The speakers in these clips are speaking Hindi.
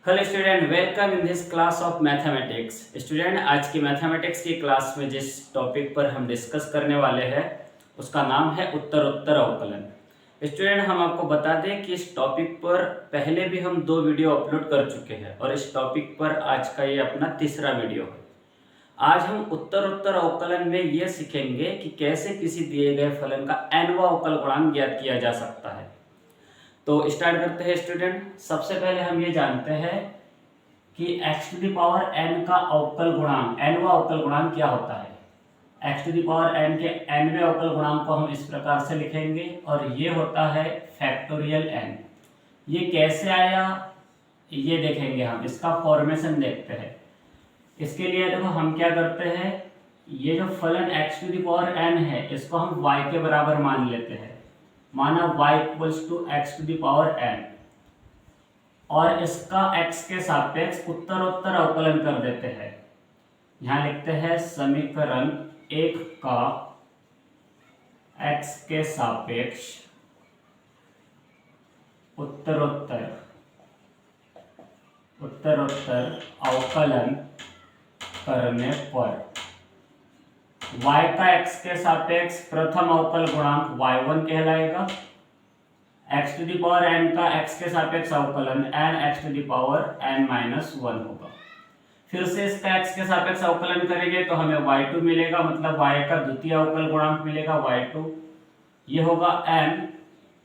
Hello student, welcome in this class of mathematics. Student, आज की मैथमेटिक्स की क्लास में जिस टॉपिक पर हम डिस्कस करने वाले हैं उसका नाम है उत्तरोत्तर अवकलन। स्टूडेंट, हम आपको बता दें कि इस टॉपिक पर पहले भी हम 2 वीडियो अपलोड कर चुके हैं और इस टॉपिक पर आज का ये अपना तीसरा वीडियो है। आज हम उत्तरोत्तर अवकलन में ये सीखेंगे कि कैसे किसी दिए गए फलन का nवां अवकल गुणांक ज्ञात किया जा सकता है। तो स्टार्ट करते हैं स्टूडेंट। सबसे पहले हम ये जानते हैं कि x to the power n का अवकल गुणांक nवां अवकल गुणांक क्या होता है। x to the power n के nवें अवकल गुणांक को हम इस प्रकार से लिखेंगे और ये होता है फैक्टोरियल n। ये कैसे आया ये देखेंगे, हम इसका फॉर्मेशन देखते हैं। इसके लिए देखो हम क्या करते हैं, ये जो फलन x to the power n है इसको हम y के बराबर मान लेते हैं। माना y equals to x to the power n और इसका x के सापेक्ष उत्तरोत्तर अवकलन कर देते हैं। यहां लिखते हैं समीकरण 1 का x के सापेक्ष उत्तरोत्तर अवकलन करने पर y का x के सापेक्ष प्रथम अवकल गुणांक y1 कहलाएगा। x to the power n का x के सापेक्ष अवकलन n x to the power n minus 1 होगा। फिर से इसका x के सापेक्ष अवकलन करेंगे तो हमें y2 मिलेगा, मतलब y का द्वितीय अवकल गुणांक मिलेगा y2। ये होगा n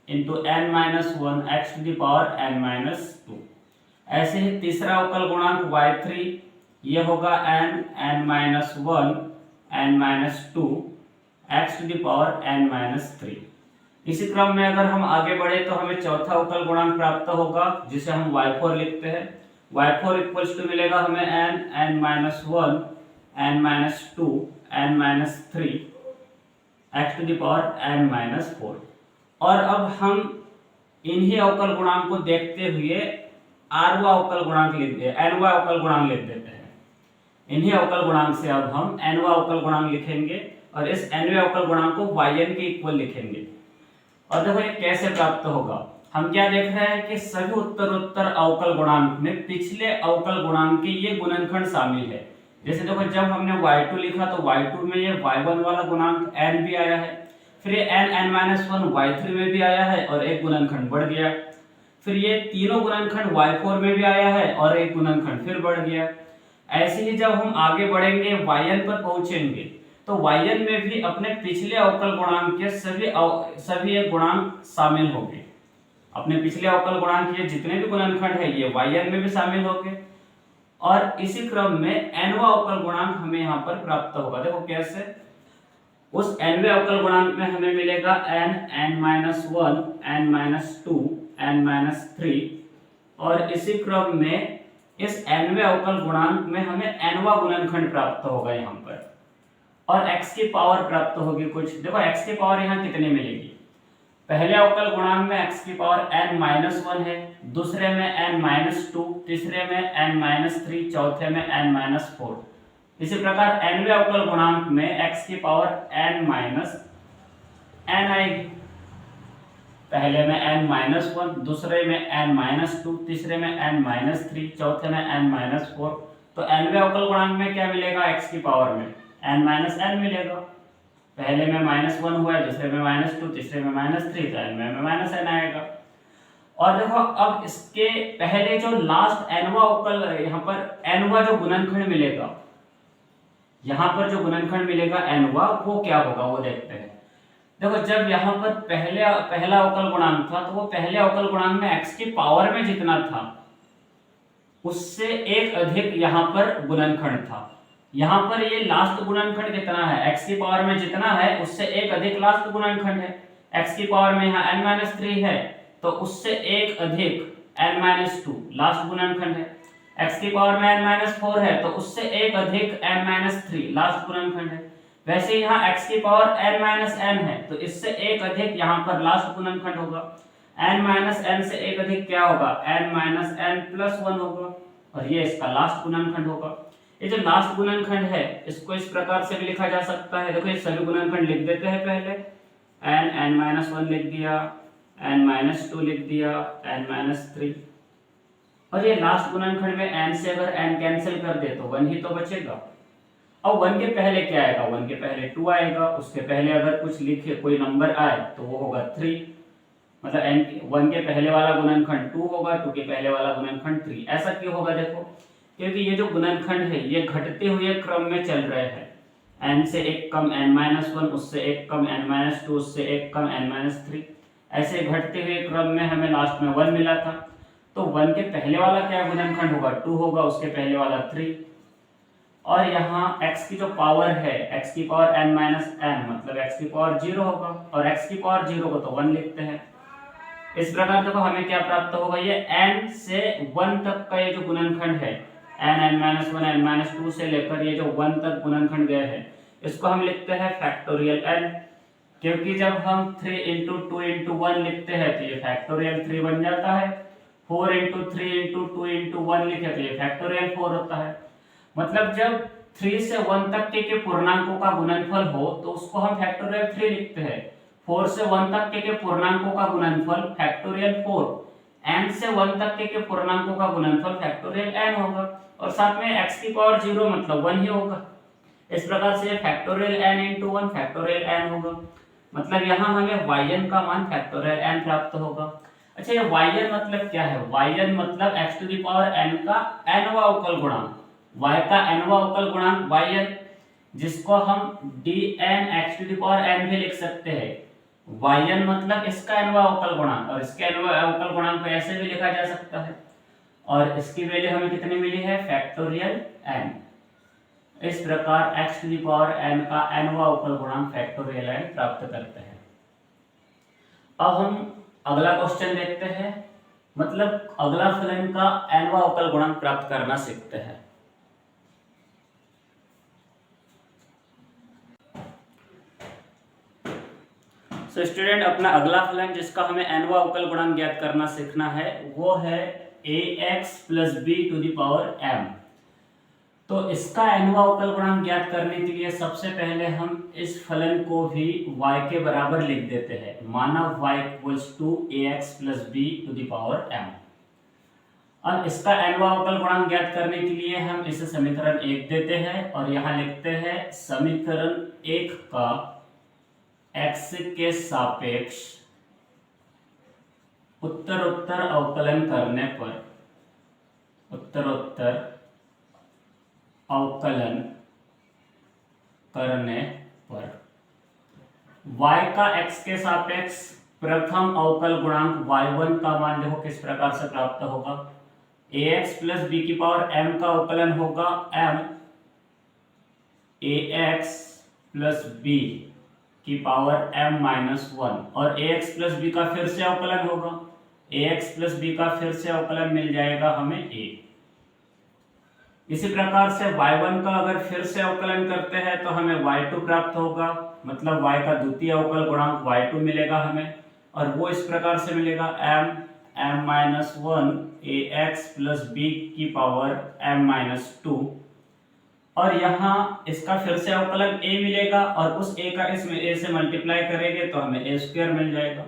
into n minus 1 x to the power n minus 2। ऐसे ही तीसरा अवकल गुणांक y3, ये होगा n minus 1 n minus 2 x to the power n minus 3। इसी क्रम में अगर हम आगे बढ़े तो हमें चौथा अवकल गुणांक प्राप्त होगा जिसे हम y4 लिखते हैं। y4 इक्वल्स टू मिलेगा हमें n minus 1 n minus 2 n minus 3 x to the power n minus 4। और अब हम इन्हीं अवकल गुणांक को देखते हुए nवां अवकल गुणांक लिख देते हैं। इन्हीं अवकल गुणांक से अब हम nवां अवकल गुणांक लिखेंगे और इस nवें अवकल गुणांक को yn के इक्वल लिखेंगे। और देखो ये कैसे प्राप्त होगा, हम क्या देख रहे हैं कि सभी उत्तरोत्तर अवकल गुणांक में पिछले अवकल गुणांक के ये गुणनखंड शामिल है। जैसे देखो जब हमने y2 लिखा तो y2 में ये y1 वाला गुणांक n भी आया है, फिर ये n n-1 y3 में भी आया है और एक गुणनखंड बढ़ गया। फिर ये तीनों गुणनखंड y4 में भी आया है और एक गुणनखंड फिर बढ़ गया। ऐसे ही जब हम आगे बढ़ेंगे yn पर पहुंचेंगे तो yn में भी अपने पिछले अवकल गुणांक के सभी एक गुणांक शामिल होंगे। अपने पिछले अवकल गुणांक के जितने भी गुणनखंड है ये yn में भी शामिल होंगे और इसी क्रम में nवां अवकल गुणांक हमें यहाँ पर प्राप्त होगा। देखो कैसे, उस nवें अवकल गुणांक में हमें मिलेगा n minus 1 n minus 2 n minus 3 और इसी क्रम में इस nवें अवकल गुणांक में हमें nवां गुणनखंड प्राप्त होगा यहाँ पर और x की पावर प्राप्त होगी कुछ। देखो x की पावर यहाँ कितनी मिलेगी, पहले अवकल गुणांक में x की पावर n माइनस 1 है, दूसरे में n माइनस 2, तीसरे में n माइनस 3, चौथे में n माइनस 4। इसी प्रकार nवें अवकल गुणांक में x की पावर n माइनस n आएगी, पहले में n माइनस 1, दूसरे में n माइनस 2, तीसरे में n माइनस 3, चौथे में n माइनस 4। तो nवें अवकल गुणांक में क्या मिलेगा, x की पावर में n माइनस n मिलेगा। पहले में माइनस 1 हुआ है, दूसरे में माइनस 2, तीसरे में माइनस 3, तो n में माइनस n आएगा। और देखो अब इसके पहले जो लास्ट nवां अवकल, यहाँ पर nवां जो गुणनखंड मिलेगा, यहाँ पर जो गुणनखंड मिलेगा nवां वो क्या होगा वो देखते हैं। देखो जब यहाँ पर पहला अवकल गुणांक था तो वो पहले अवकल गुणांक में x की पावर में जितना था उससे एक अधिक यहाँ पर गुणनखंड था। यहाँ पर ये लास्ट गुणनखंड कितना है, x की पावर में जितना है उससे एक अधिक लास्ट गुणनखंड है। x की पावर में यहाँ n-3 है तो उससे एक अधिक n-2 लास्ट गुणनखंड है। x की पावर में n-4 है तो उससे एक अधिक n-3 लास्ट गुणनखंड है। वैसे यहाँ x की पावर n-n है तो इससे एक अधिक यहाँ पर लास्ट गुणनखंड होगा। n-n से एक अधिक क्या होगा, n-n+1 होगा और ये इसका लास्ट गुणनखंड होगा। ये जो लास्ट गुणनखंड है इसको इस प्रकार से भी लिखा जा सकता है। देखो ये सभी गुणनखंड लिख देते हैं, पहले n-1 लिख दिया, n-2 लिख दिया, n-3 और ये लास्ट गुणनखंड में n से अगर n कैंसिल कर दे तो 1 ही तो बचेगा। अब 1 के पहले क्या आएगा, 1 के पहले 2 आएगा, उसके पहले अगर कुछ लिखे कोई नंबर आए तो वो होगा 3, मतलब n 1 के पहले वाला गुणनखंड 2 होगा, 2 के पहले वाला गुणनखंड 3। ऐसा क्यों होगा, देखो क्योंकि ये जो गुणनखंड है ये घटते हुए क्रम में चल रहे हैं। n से एक कम n-1, उससे एक कम n-2, उससे एक कम n-3, ऐसे घटते हुए क्रम में हमें लास्ट में 1 मिला था। तो 1 के पहले वाला क्या गुणनखंड होगा, 2 होगा, उसके पहले वाला 3, और यहाँ x की जो पावर है x की पावर n-n मतलब x की पावर 0 होगा, और x की पावर 0 को तो 1 लिखते हैं। इस प्रकार देखो हमें क्या प्राप्त होगा, ये n से 1 तक का ये जो गुणनखंड है n-1 n-2 से लेकर ये जो 1 तक गुणनखंड गए हैं, इसको हम लिखते हैं फैक्टोरियल n, क्योंकि जब हम 3 इंटू 2 इंटू 1 लिखते हैं तो ये फैक्टोरियल 3 बन जाता है, 4 इंटू 3 इंटू 2 इंटू 1 लिखे तो ये फैक्टोरियल 4 होता है। मतलब जब 3 से 1 तक के पूर्णांकों का गुणनफल हो तो उसको हम फैक्टोरियल 3 लिखते हैं, 4 से 1 तक के पूर्णांकों का गुणनफल फैक्टोरियल 4, n से 1 तक के पूर्णांकों का गुणनफल फैक्टोरियल n होगा, और साथ में x की पावर 0 मतलब 1 ही होगा। इस प्रकार से factorial n into 1 factorial n होगा, मतलब यहाँ हमें yn का मान फैक्टोरियल n प्राप्त होगा। अच्छा, ये yn मतलब क्या है, yn मतलब x to the power n का nवा अवकल गुणांक, y का nवा अवकल गुणांक yn, जिसको हम dn x to the power n भी लिख सकते हैं। yn मतलब इसका nवा अवकल गुणांक, और इसके nवा अवकल गुणांक को ऐसे भी लिखा जा सकता है, और इसकी वैल्यू हमें कितनी मिली है, फैक्टोरियल n। इस प्रकार x to the power n का nवा अवकल गुणांक फैक्टोरियल n प्राप्त करते हैं। अब हम अगला क्वेश्चन देखते हैं, मतलब अगला फलन का nवा अवकल गुणांक प्राप्त करना सीखते हैं। सो स्टूडेंट, अपना अगला फलन जिसका हमें nवा अवकल गुणांक ज्ञात करना सीखना है वो है ax plus b to the power m। तो इसका nवा अवकल गुणांक ज्ञात करने के लिए सबसे पहले हम इस फलन को भी y के बराबर लिख देते हैं, माना y equals to ax plus b to the power m। और इसका nवा अवकल गुणांक ज्ञात करने के लिए हम इसे समीकरण 1 देते हैं, और यहाँ लिखते हैं समीकरण 1 का x के सापेक्ष उत्तरोत्तर अवकलन करने पर, उत्तरोत्तर अवकलन करने पर y का x के सापेक्ष प्रथम अवकल गुणांक y1 का मान देखो किस प्रकार से प्राप्त होगा, ax प्लस b की पावर m का अवकलन होगा m ax प्लस b की पावर m माइनस 1, और ax प्लस b का फिर से अवकलन होगा, ax प्लस b का फिर से अवकलन मिल जाएगा हमें a। इसी प्रकार से y1 का अगर फिर से अवकलन करते हैं तो हमें y2 प्राप्त होगा, मतलब y का द्वितीय अवकल गुणांक y2 मिलेगा हमें, और वो इस प्रकार से मिलेगा m minus 1 ax plus b की पावर m माइनस 2, और यहाँ इसका फिर से अवकलन a मिलेगा, और उस a का इसमें a से मल्टीप्लाई करेंगे तो हमें a स्क्वायर मिल जाएगा।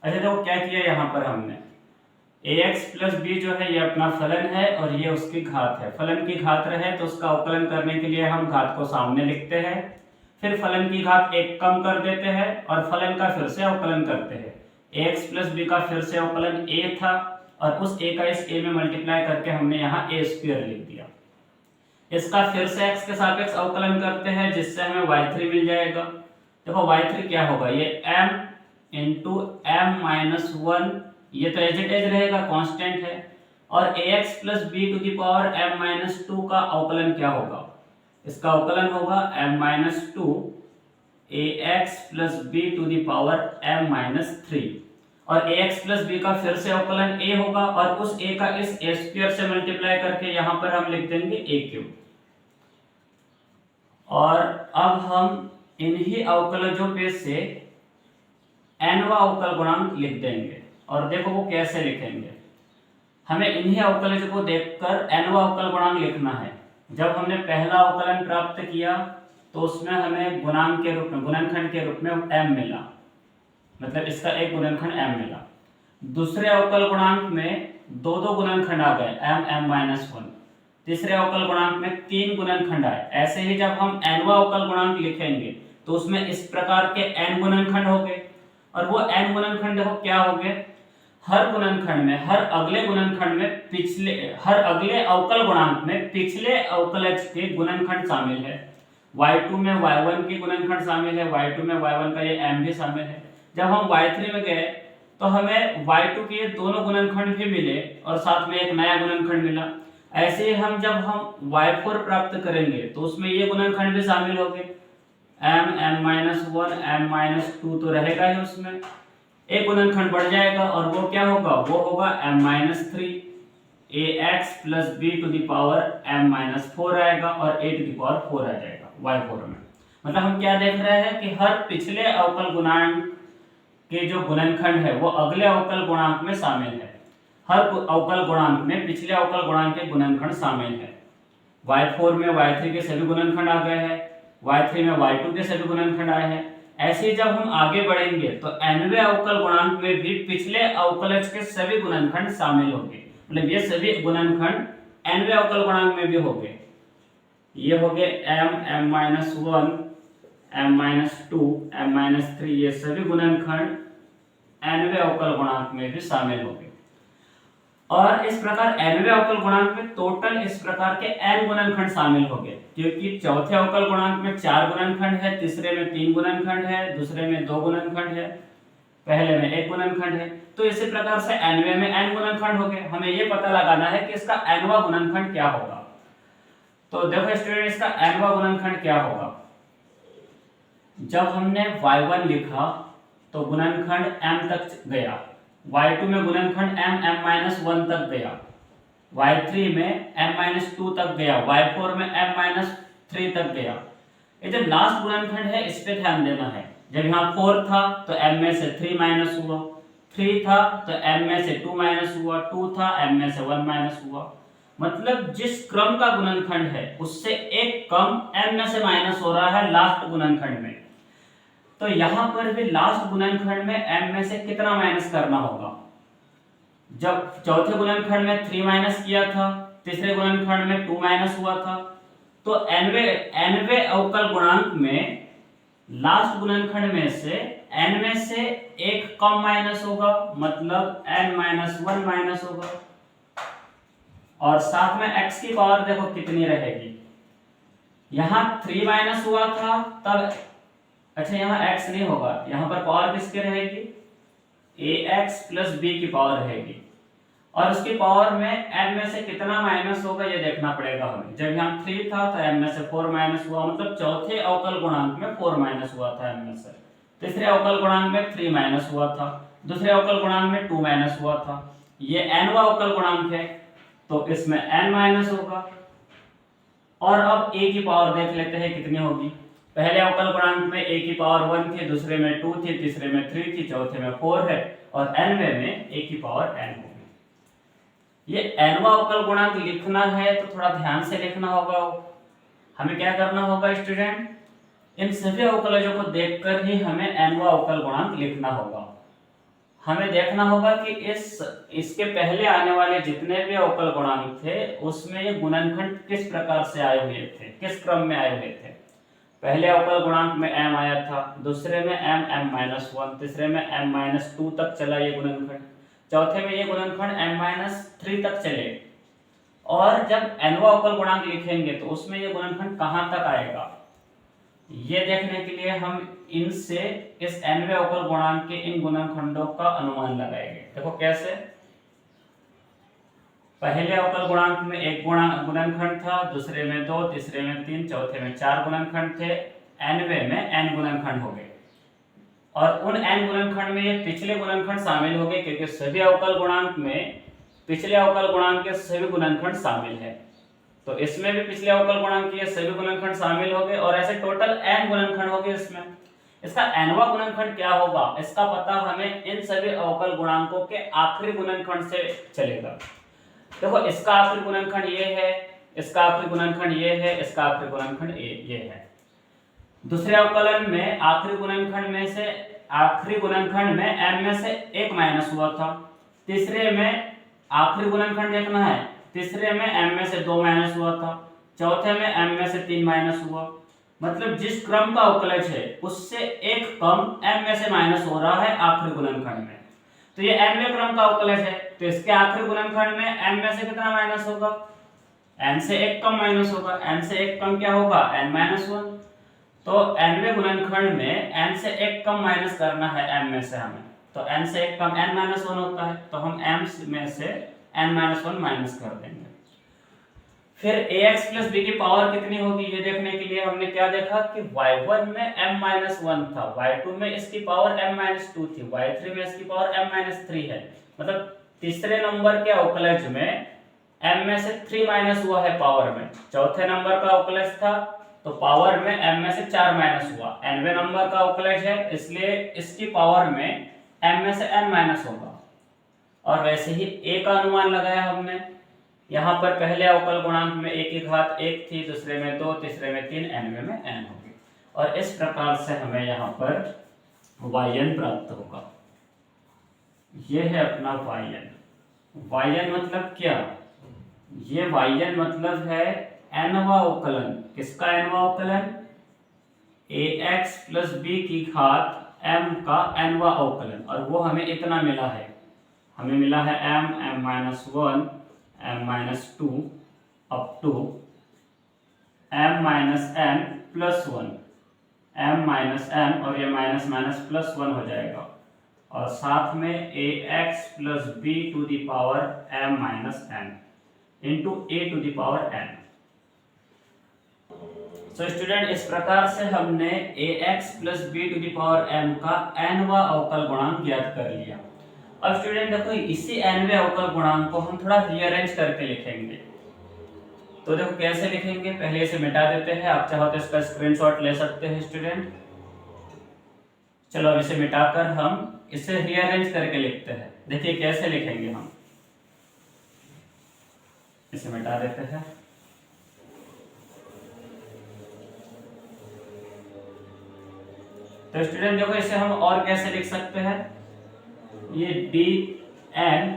अच्छा, तो क्या किया यहाँ पर हमने, ax प्लस b जो है ये अपना फलन है और ये उसकी घात है। फलन की घात रहे तो उसका अवकलन करने के लिए हम घात को सामने लिखते हैं, फिर फलन की घात एक कम कर देते हैं और फलन का फिर से अवकलन करते हैं। ax प्लस b का फिर से अवकलन a था, और उस a का इस a में मल्टीप्लाई करके हमने यहाँ a स्क्वायर लिख दिया। इसका फिर से x के सापेक्ष अवकलन करते हैं, जिससे हमें y3 मिल जाएगा। देखो y3 क्या होगा, ये m इंटू m माइनस 1, ये तो एज इट एज रहेगा, कांस्टेंट है, और ax plus b to the power m minus 2 का अवकलन क्या होगा, इसका अवकलन होगा m minus 2 ax plus b to the power m minus 3, और ax प्लस b का फिर से अवकलन a होगा, और उस a का इस a स्क्वायर से मल्टीप्लाई करके यहाँ पर हम लिख देंगे a क्यूब। और अब हम इन्हीं अवकलजों पे से nवा अवकल गुणांक लिख देंगे, और देखो वो कैसे लिखेंगे। हमें इन्हीं अवकलज को देखकर nवा अवकल गुणांक लिखना है। जब हमने पहला अवकलन प्राप्त किया तो उसमें हमें गुणांक के रूप में, गुणनखंड के रूप में m मिला, मतलब इसका एक गुणनखंड m मिला। दूसरे अवकल गुणांक में दो दो गुणनखंड आ गए m(m-1), तीसरे अवकल गुणांक में 3 गुणनखंड आए। ऐसे ही जब हम nवां अवकल गुणांक लिखेंगे तो उसमें इस प्रकार के n गुणनखंड होंगे, और वो n गुणनखंड देखो क्या होंगे, हर गुणनखंड में, हर अगले गुणनखंड में पिछले, हर अगले अवकल गुणांक में पिछले अवकलज के गुणनखंड शामिल है। y2 में y1 के गुणनखंड शामिल है, y2 में y1 का ये m भी शामिल है। जब हम y3 में गए तो हमें y2 के ये दोनों गुणनखंड भी मिले और साथ में एक नया गुणनखंड मिला। ऐसे ही जब हम y4 प्राप्त करेंगे तो उसमें ये गुणनखंड भी शामिल होंगे, m(m-1), m-2 तो रहेगा ही, उसमें एक गुणनखंड बढ़ जाएगा और वो क्या होगा, वो होगा m-3, ax + b to the power m-4 आएगा और a टू द पावर 4 आ जाएगा y4 में। मतलब हम क्या देख रहे हैं कि हर पिछले अवकल गुणांक के जो गुणनखंड है वो अगले अवकल गुणांक में शामिल है। हर अवकल गुणांक में पिछले अवकल गुणांक के गुणनखंड शामिल है। y4 में y3 के सभी गुणनखंड आ गए हैं, y3 में y2 के सभी गुणनखंड आए हैं। ऐसे ही जब हम आगे बढ़ेंगे तो nवें अवकल गुणांक में भी पिछले अवकलज के सभी गुणनखंड शामिल होंगे। मतलब ये सभी गुणनखंड nवें अवकल गुणांक में भी होंगे। ये हो गए m(m-1), m-2), m-3, ये सभी गुणनखंड nवें अवकल गुणांक में भी शामिल होंगे। और इस प्रकार nवें अवकल गुणांक में टोटल इस प्रकार के n गुणनखंड शामिल होंगे, क्योंकि चौथे अवकल गुणांक में 4 गुणनखंड है, तीसरे में 3 गुणनखंड है, दूसरे में 2 गुणनखंड है, पहले में 1 गुणनखंड है। तो इसी प्रकार से nवें में n गुणनखंड हो गए। हमें ये पता लगाना है कि इसका nवां गुणनखंड क्या होगा। तो देखो स्टूडेंट, इसका nवां गुणनखंड क्या होगा। जब हमने y1 लिखा तो गुणनखंड m तक गया, y2 में गुणनखंड m(m-1) तक गया, y3 में m-2 तक गया, y4 में m-3 तक गया। ये जो लास्ट गुणनखंड है इस पे ध्यान देना है। जब यहाँ 4 था तो m में से 3 माइनस हुआ, 3 था तो m में से 2 माइनस हुआ, 2 था m में से 1 माइनस हुआ। मतलब जिस क्रम का गुणनखंड है उससे एक कम m में से माइनस हो रहा है लास्ट गुणनखंड में। तो यहाँ पर भी लास्ट गुणनखंड में m में से कितना माइनस करना होगा। जब चौथे गुणनखंड में 3 माइनस किया था, तीसरे गुणनखंड में 2 माइनस हुआ था, तो nवें अवकल गुणांक में लास्ट गुणनखंड में से n में से एक कम माइनस होगा, मतलब n-1 माइनस होगा। और साथ में x की पावर देखो कितनी रहेगी। यहाँ 3 माइनस हुआ था तब, अच्छा यहाँ x नहीं होगा, यहाँ पर पावर किसकी रहेगी, ax + b की पावर रहेगी। और उसकी पावर में m में से कितना माइनस होगा ये देखना पड़ेगा हमें। जब यहाँ 3 था तो m में से 4 माइनस हुआ, मतलब चौथे अवकल गुणांक में 4 माइनस हुआ था m में से। तीसरे अवकल गुणांक में 3 माइनस हुआ था, दूसरे अवकल गुणांक में 2 माइनस हुआ था। ये nवां अवकल गुणांक है तो इसमें n माइनस होगा। और अब a की पावर देख लेते हैं कितनी होगी। पहले अवकल गुणांक में a की पावर 1 थी, दूसरे में 2 थी, तीसरे में 3 थी, चौथे में 4 है और nवें में a की पावर n होगी। ये nवां अवकल गुणांक लिखना है तो थोड़ा ध्यान से लिखना होगा। हमें क्या करना होगा स्टूडेंट, इन सभी अवकलजों को देखकर ही हमें nवां अवकल गुणांक लिखना होगा। हमें देखना होगा कि इसके पहले आने वाले जितने भी अवकल गुणांक थे उसमें ये गुणनखंड किस प्रकार से आए हुए थे, किस क्रम में आए हुए थे। पहले अवकल गुणांक में m आया था, दूसरे में m(m-1), तीसरे में m-2 तक चला ये गुणनखंड, चौथे में ये गुणनखंड m-3 तक चले। और जब nवां अवकल गुणांक लिखेंगे तो उसमें ये गुणनखंड कहां तक आएगा, ये देखने के लिए हम इनसे इस nवें अवकल गुणांक के इन गुणनखंडों का अनुमान लगाएंगे। देखो कैसे, पहले अवकल गुणांक में एक गुणनखंड था, दूसरे में 2, तीसरे में 3, चौथे में 4 गुणनखंड थे, nवें में n गुणनखंड हो गए। और उन n गुणनखंड में ये पिछले गुणनखंड शामिल हो गए, क्योंकि सभी अवकल गुणांक में पिछले अवकल गुणांक के सभी गुणनखंड शामिल है। तो इसमें भी पिछले अवकल गुणांक के सभी गुणनखंड शामिल हो गए और ऐसे टोटल n गुणनखंड हो गए इसमें। इसका nवां गुणनखंड क्या होगा, इसका पता हमें इन सभी अवकल गुणांकों के आखिरी गुणनखंड से चलेगा। देखो इसका आखिरी गुणनखंड ये है, इसका आखिरी गुणनखंड ये है, इसका आखिरी गुणनखंड ये है। दूसरे अवकलन में आखिरी गुणनखंड में m में से 1 माइनस हुआ था, तीसरे में आखिरी गुणनखंड देखना है। तीसरे में m में से 2 माइनस हुआ था, चौथे में m में से 3 माइनस हुआ। मतलब जिस क्रम का अवकलज है उससे एक कम m में से माइनस हो रहा है आखिरी गुणनखंड में। तो ये nवें क्रम का अवकलज है, तो इसके आखिरी गुणनखंड में m में से कितना माइनस होगा? n से एक कम माइनस होगा। n से एक कम क्या होगा? n minus 1। तो nवें गुणनखंड में n से एक कम माइनस करना है m में से हमें, तो n से एक कम n माइनस 1 होता है, तो हम m में से n माइनस 1 माइनस कर देंगे। फिर ax प्लस b की पावर कितनी होगी ये देखने के लिए हमने क्या देखा कि y1 में m माइनस 1 था, y2 में इसकी पावर m माइनस 2 थी, y3 में इसकी पावर m माइनस 3 है। मतलब तीसरे नंबर के अवकलज में m में से 3 माइनस हुआ है पावर में। चौथे नंबर का अवकलज था तो पावर में m में से 4 माइनस हुआ। nवें नंबर का अवकलज है इसलिए इसकी पावर में m में से n माइनस होगा। और वैसे ही a का अनुमान लगाया हमने। यहाँ पर पहले अवकल गुणांक में a की घात 1 थी, दूसरे में 2, तीसरे में 3, nवें में n होगी। और इस प्रकार से हमें यहाँ पर yn प्राप्त होगा। ये है अपना yn मतलब क्या? ये yn मतलब है nवा अवकलन। किसका nवा अवकलन? ax प्लस b की घात m का nवा अवकलन, और वो हमें इतना मिला है। हमें मिला है m minus 1, m minus 2 up to m minus n plus 1, m minus n, और ये माइनस माइनस प्लस 1 हो जाएगा, और साथ में ax plus b to the power m minus n into a to the power n। So student, इस प्रकार से हमने ax plus b to the power m का nवा अवकल गुणांक ज्ञात कर लिया। अब स्टूडेंट देखो, इसी nवें अवकल गुणांक को हम थोड़ा रीअरेंज करके लिखेंगे। तो देखो कैसे लिखेंगे, पहले इसे मिटा देते हैं। आप चाहो तो इसका स्क्रीनशॉट ले सकते हैं स्टूडेंट। चलो अब इसे मिटाकर हम इसे रीअरेंज करके लिखते हैं। देखिए कैसे लिखेंगे हम। इसे मिटा देते हैं। तो स्टूडेंट देखो, इसे हम और कैसे लिख सकते हैं। ये dn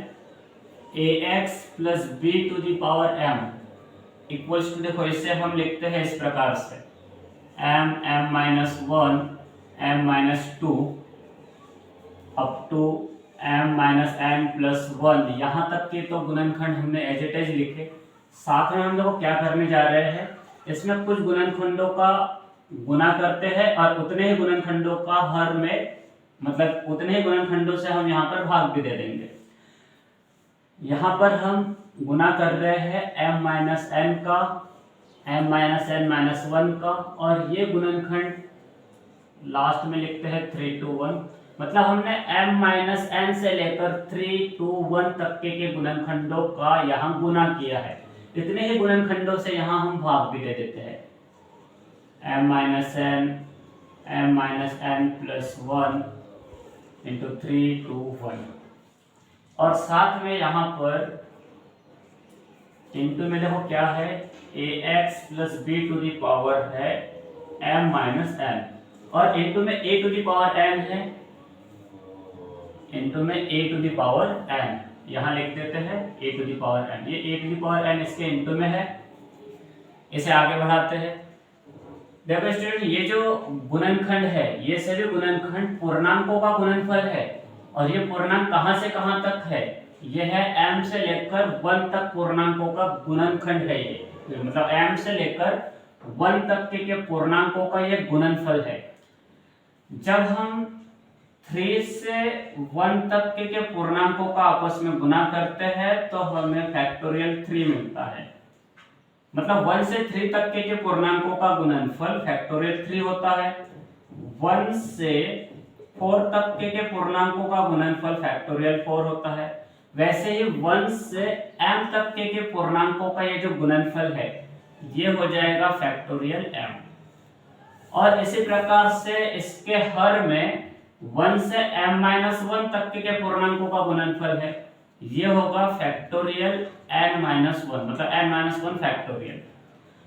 ax plus b to the power m equals to, देखो इसे हम लिखते हैं इस प्रकार से m minus 1, m minus 2 up to m minus n plus 1। यहाँ तक के तो गुणनखंड हमने एज इट इज लिखे। साथ में हम लोग क्या करने जा रहे हैं, इसमें कुछ गुणनखंडों का गुना करते हैं और उतने ही गुणनखंडों का हर में, मतलब उतने ही गुणनखंडों से हम यहाँ पर भाग भी दे देंगे। यहाँ पर हम गुना कर रहे हैं m माइनस n का, m माइनस n माइनस 1 का, और ये गुणनखंड लास्ट में लिखते हैं 3 to 1। मतलब हमने m माइनस n से लेकर 3 to 1 तक के गुणनखंडों का यहाँ गुना किया है। इतने ही गुणनखंडों से यहाँ हम भाग भी दे देते हैं। m minus n plus 1 into 3 to 1, और साथ में यहाँ पर इंटू में देखो क्या है, ax plus b to the power है m माइनस n, और इंटू में a to the power n है, इंटू में a to the power n। यहाँ लिख देते हैं a to the power n। ये a to the power n इसके इंटू में है। इसे आगे बढ़ाते हैं। देखो स्टूडेंट, ये जो गुणनखंड है ये सभी गुणनखंड पूर्णांकों का गुणनफल है, और ये पूर्णांक कहां से कहां तक है, ये है m से लेकर 1 तक पूर्णांकों का गुणनखंड है। ये मतलब m से लेकर 1 तक के पूर्णांकों का ये गुणनफल है। जब हम 3 से 1 तक के पूर्णांकों का आपस में गुना करते हैं तो हमें फैक्टोरियल 3 मिलता है। मतलब 1 से 3 तक के पूर्णांकों का गुणनफल फैक्टोरियल 3 होता है। 1 से 4 तक के पूर्णांकों का गुणनफल फैक्टोरियल 4 होता है। वैसे ही 1 से m तक के पूर्णांकों का ये जो गुणनफल है ये हो जाएगा फैक्टोरियल m। और इसी प्रकार से इसके हर में 1 से m-1 तक के पूर्णांकों का गुणनफल है, ये होगा फैक्टोरियल n-1, मतलब n-1 फैक्टोरियल।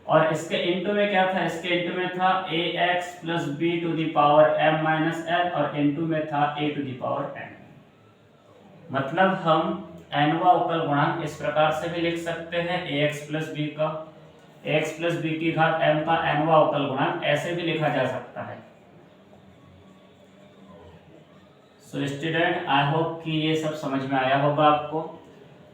और इसके इंटू में क्या था, इसके इंटू में था ax plus b to the power m-n, और इंटू में था a to the power n। मतलब हम nवा अवकल गुणांक इस प्रकार से भी लिख सकते हैं ax प्लस बी का ax प्लस बी की घात m का nवा अवकल गुणांक ऐसे भी लिखा जा सकता है। सो स्टूडेंट आई होप कि ये सब समझ में आया होगा आपको।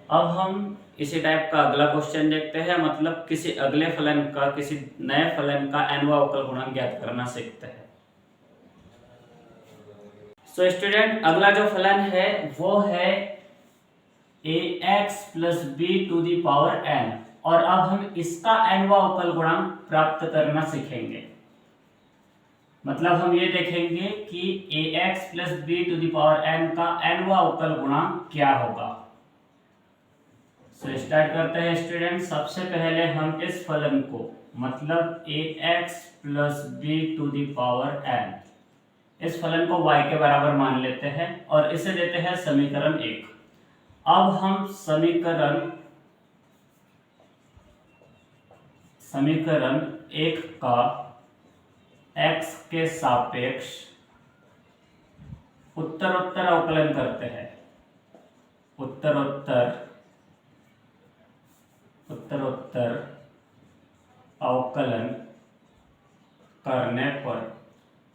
अब हम इसी टाइप का अगला क्वेश्चन देखते हैं, मतलब किसी अगले फलन का, किसी नए फलन का nवा अवकल गुणांक ज्ञात करना सीखते हैं। सो स्टूडेंट अगला जो फलन है वो है ax plus b to the power n, और अब हम इसका nवा अवकल गुणांक प्राप्त करना सीखेंगे। मतलब हम ये देखेंगे कि ax plus b to the power n का nवा अवकल गुणांक क्या होगा। सो स्टार्ट करते हैं स्टूडेंट। सबसे पहले हम इस फलन को, मतलब ax plus b to the power n, इस फलन को y के बराबर मान लेते हैं और इसे देते हैं समीकरण 1। अब हम समीकरण 1 का x के सापेक्ष उत्तरोत्तर अवकलन करते हैं। उत्तरोत्तर अवकलन करने पर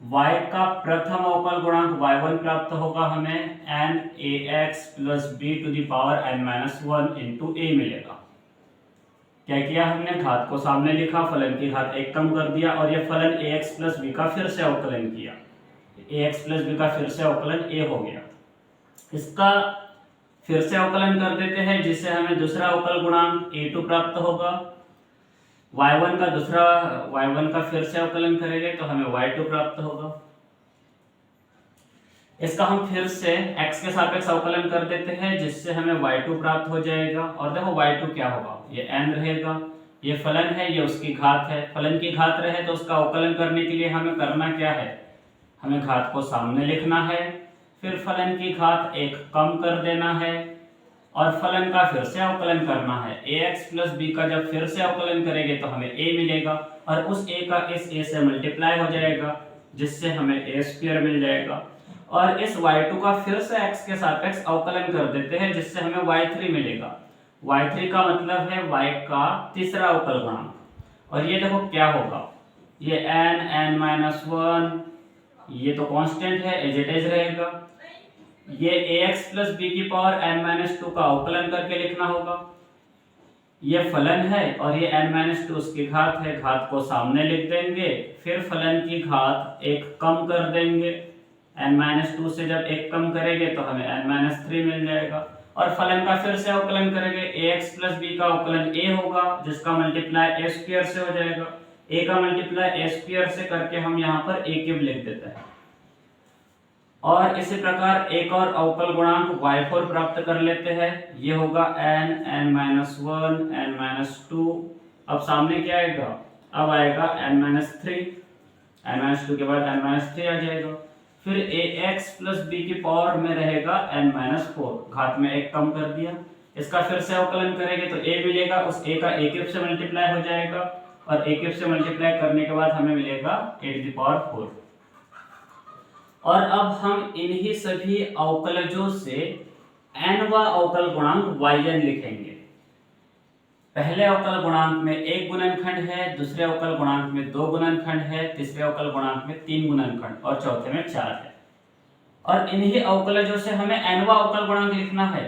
y का प्रथम अवकल गुणांक y1 प्राप्त होगा, हमें n ax plus b to the power n minus 1 into a मिलेगा। क्या किया हमने, घात को सामने लिखा, फलन की घात 1 कम कर दिया और ये फलन ax प्लस b का फिर से अवकलन किया। ax प्लस b का फिर से अवकलन a हो गया। इसका फिर से अवकलन कर देते हैं जिससे हमें दूसरा अवकल गुणांक a2 प्राप्त होगा। y1 का फिर से अवकलन करेंगे तो हमें y2 प्राप्त होगा। इसका हम फिर से x के सापेक्ष अवकलन कर देते हैं जिससे हमें y2 प्राप्त हो जाएगा। और देखो y2 क्या होगा, ये n रहेगा, ये फलन है, ये उसकी घात है। फलन की घात रहे तो उसका अवकलन करने के लिए हमें करना क्या है, हमें घात को सामने लिखना है, फिर फलन की घात 1 कम कर देना है और फलन का फिर से अवकलन करना है। ax प्लस b का जब फिर से अवकलन करेंगे तो हमें a मिलेगा और उस a का इस a से मल्टीप्लाई हो जाएगा जिससे हमें a स्क्वायर मिल जाएगा। और इस y2 का फिर से x के सापेक्ष अवकलन कर देते हैं जिससे हमें y3 मिलेगा। y3 का मतलब है y का तीसरा अवकल गुणांक। और ये देखो क्या होगा, ये n माइनस 1, ये तो कांस्टेंट है, एज इट इज रहेगा। ये ax प्लस बी की पावर n माइनस 2 का अवकलन करके लिखना होगा। ये फलन है और ये n माइनस 2 उसकी घात है, घात को सामने लिख देंगे, फिर फलन की घात 1 कम कर देंगे। n माइनस 2 से जब 1 कम करेंगे तो हमें n माइनस 3 मिल जाएगा। और फलन का फिर से अवकलन करेंगे, ax प्लस b का अवकलन a होगा जिसका मल्टीप्लाई a स्क्वायर से हो जाएगा। a का मल्टीप्लाई a स्क्वायर से करके हम यहाँ पर a क्यूब लिख देते हैं। और इसी प्रकार एक और अवकल गुणांक y4 प्राप्त कर लेते हैं, ये होगा n माइनस 1 n माइनस 2। अब सामने क्या आएगा, अब आएगा n माइनस 3, n माइनस 2 के बाद n माइनस 3 आ जाएगा। फिर ax प्लस b की पावर में रहेगा n माइनस 4, घात में 1 कम कर दिया। इसका फिर से अवकलन करेंगे तो a मिलेगा, उस a का a क्यूब से मल्टीप्लाई हो जाएगा और a क्यूब से मल्टीप्लाई करने के बाद हमें मिलेगा a टू द पावर 4। और अब हम इन्हीं सभी अवकलजों से nवा अवकल गुणांक yn लिखेंगे। पहले अवकल गुणांक में 1 गुणनखंड है, दूसरे अवकल गुणांक में 2 गुणनखंड है, तीसरे अवकल गुणांक में 3 गुणनखंड और चौथे में 4 है। और इन्हीं अवकलजों से हमें nवा अवकल गुणांक लिखना है।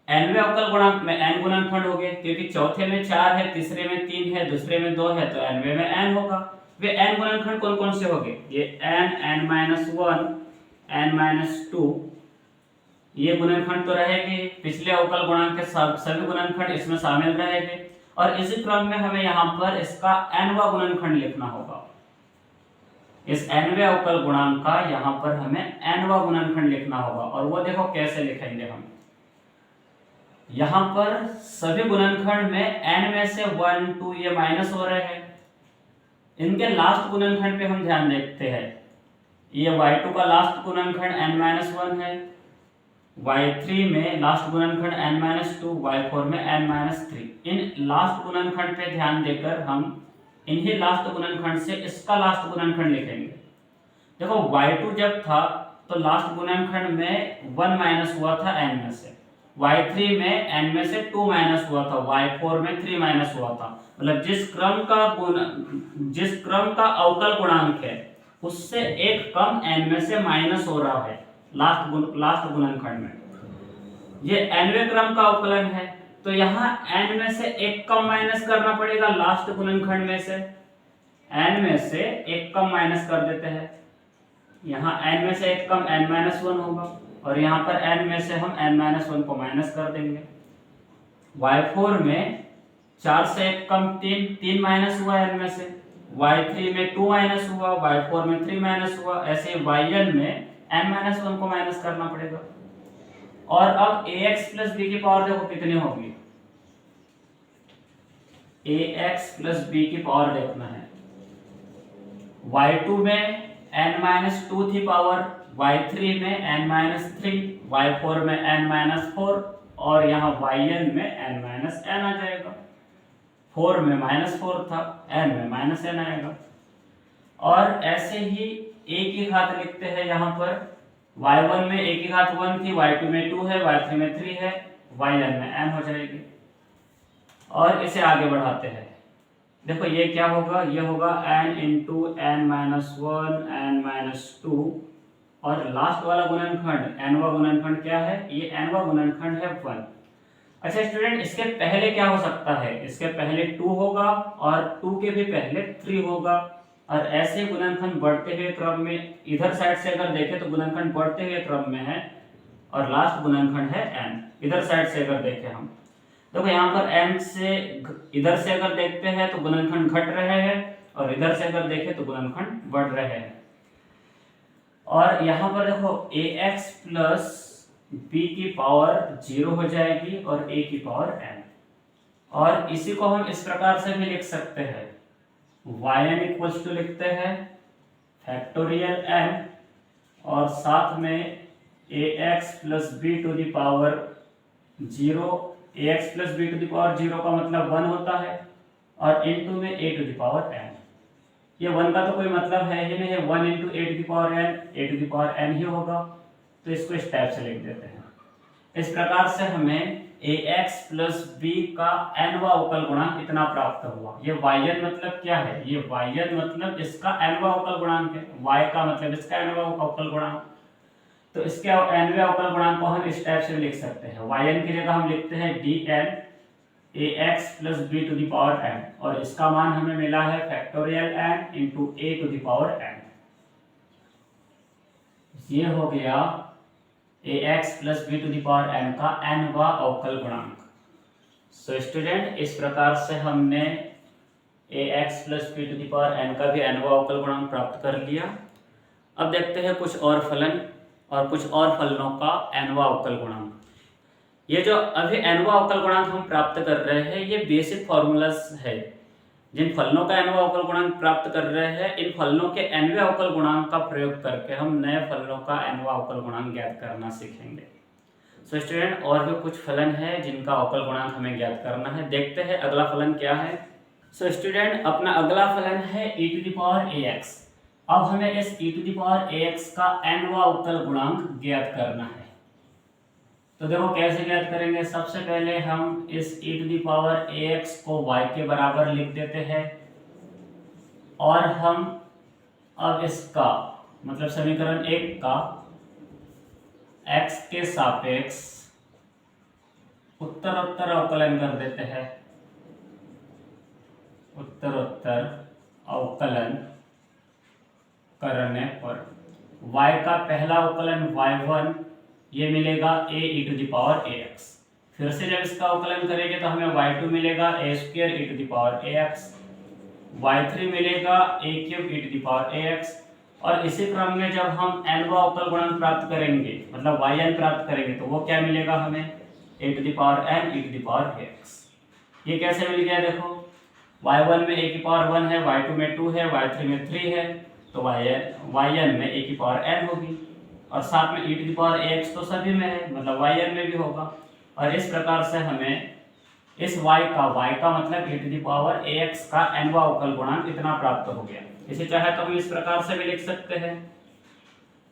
nवें अवकल गुणांक में n गुणनखंड हो गए क्योंकि चौथे में 4 है, तीसरे में 3 है, दूसरे में 2 है, तो nवें में n होगा। वे n गुणनखंड कौन कौन से होंगे, ये n माइनस 1 n माइनस 2, ये गुणनखंड तो रहेंगे, पिछले अवकल गुणांक के सभी गुणनखंड इसमें शामिल रहेंगे। और इसी क्रम में हमें यहाँ पर इसका nवा गुणनखंड लिखना होगा। इस nवें अवकल गुणांक का यहाँ पर हमें nवा गुणनखंड लिखना होगा। और वो देखो कैसे लिखेंगे हम, यहाँ पर सभी गुणनखंड में n में से 1 2 ये माइनस हो रहे हैं। इनके लास्ट गुणनखंड पे हम ध्यान देखते हैं, ये y2 का लास्ट गुणनखंड n-1 है, y3 में लास्ट गुणनखंड n-2, y4 में n-3। इन लास्ट गुणनखंड पे ध्यान देकर हम इन्हीं लास्ट गुणनखंड से इसका लास्ट गुणनखंड लिखेंगे। देखो y2 जब था तो लास्ट गुणनखंड में 1 माइनस हुआ था n में से, y3 में n में से 2 माइनस हुआ था, y4 में 3 माइनस हुआ था। मतलब जिस क्रम का अवकल गुणांक है उससे एक कम n में से माइनस हो रहा है लास्ट गुणनखंड में। ये nवें क्रम का अवकलन है, तो यहाँ n में से एक कम माइनस करना पड़ेगा लास्ट गुणनखंड में से। n में से एक कम माइनस कर देते हैं, यहाँ n में से एक कम n-1 होगा और यहाँ पर n में से हम n-1 को माइनस कर देंगे। y4 में 4 से एक कम 3 माइनस हुआ n में से, y3 में 2 माइनस हुआ, y4 में 3 माइनस हुआ, ऐसे yn में n-1 को माइनस करना पड़ेगा। और अब ax प्लस b की पावर देखो कितनी होगी, ax प्लस b की पावर देखना है। y2 में n-2 थी पावर, y3 में n-3, y4 में n-4 और यहाँ yn में n-n आ जाएगा। 4 में -4 था, n में -n आएगा। और ऐसे ही a की घात लिखते हैं, यहाँ पर y1 में a की घात 1 थी, y2 में 2 है, y3 में 3 है, yn में n हो जाएगी। और इसे आगे बढ़ाते हैं, देखो ये क्या होगा, ये होगा n इंटू n-1 n-2 और लास्ट वाला गुणनखंड nवा गुणनखंड क्या है, ये nवा गुणनखंड है 1। अच्छा स्टूडेंट, इसके पहले क्या हो सकता है, इसके पहले 2 होगा और 2 के भी पहले 3 होगा। और ऐसे गुणनखंड बढ़ते हुए क्रम में, इधर साइड से अगर देखें तो गुणनखंड बढ़ते हुए क्रम में है और लास्ट गुणनखंड है n। इधर साइड से अगर देखें हम, देखो यहाँ पर n से इधर से अगर देखते हैं तो गुणनखंड घट रहे हैं और इधर से अगर देखें तो गुणनखंड बढ़ रहे हैं। और यहाँ पर देखो ax प्लस b की पावर 0 हो जाएगी और a की पावर n। और इसी को हम इस प्रकार से भी लिख सकते हैं, yn इक्वल्स टू लिखते हैं फैक्टोरियल n और साथ में ax plus b to the power 0, ax plus b to the power 0 का मतलब 1 होता है और इनटू में a to the power n। ये 1 का तो कोई मतलब है ही नहीं है, 1 into a to the power n, a to the power n ही होगा। तो इसको इस टाइप से लिख देते हैं। इस प्रकार से हमें ax प्लस b का nवा अवकल गुणांक इतना प्राप्त हुआ। ये yn मतलब क्या है, ये yn मतलब इसका nवा अवकल गुणांक है, y का मतलब इसका nवा अवकल गुणांक। तो इसके nवे अवकल गुणांक को हम इस टाइप से लिख सकते हैं, yn की जगह हम लिखते हैं dn ax plus b to the power n और इसका मान हमें मिला है factorial n into a to the power n। ये हो गया ax plus b to the power n का nवा अवकल गुणांक। सो स्टूडेंट, इस प्रकार से हमने ax plus b to the power n का भी nवा अवकल गुणांक प्राप्त कर लिया। अब देखते हैं कुछ और फलन और कुछ और फलनों का nवा अवकल गुणांक। ये जो अभी nवा अवकल गुणांक हम प्राप्त कर रहे हैं, ये बेसिक फॉर्मूलास है। जिन फलनों का nवा अवकल गुणांक प्राप्त कर रहे हैं, इन फलनों के nवें अवकल गुणांक का प्रयोग करके हम नए फलनों का nवा अवकल गुणांक ज्ञात करना सीखेंगे। सो स्टूडेंट, और भी कुछ फलन है जिनका अवकल गुणांक हमें ज्ञात करना है। देखते हैं अगला फलन क्या है। सो स्टूडेंट, अपना अगला फलन है e to the power ax। अब हमें इस e to the power ax का nवा अवकल गुणांक ज्ञात करना है। तो देखो कैसे ज्ञात करेंगे। सबसे पहले हम इस e to the power ax को y के बराबर लिख देते हैं और हम अब इसका मतलब समीकरण 1 का x के सापेक्ष उत्तरोत्तर अवकलन कर देते हैं। उत्तरोत्तर अवकलन करने पर y का पहला अवकलन y1 ये मिलेगा a e to the power ax। फिर से जब इसका अवकलन करेंगे तो हमें y2 मिलेगा a square e to the power ax, y3 मिलेगा a cube e to the power ax। और इसी क्रम में जब हम nवा अवकल गुणांक प्राप्त करेंगे, मतलब yn प्राप्त करेंगे, तो वो क्या मिलेगा हमें a to the power n e to the power ax। ये कैसे मिल गया, देखो y1 में a की पावर 1 है, y2 में 2 है, y3 में 3 है, तो yn में a की पावर n होगी और साथ में e to the power ax तो सभी में है, मतलब yn में भी होगा। और इस प्रकार से हमें इस y का मतलब e to the power ax का nवा अवकल गुणांक इतना प्राप्त हो गया। इसे चाहे तो हम इस प्रकार से भी लिख सकते हैं,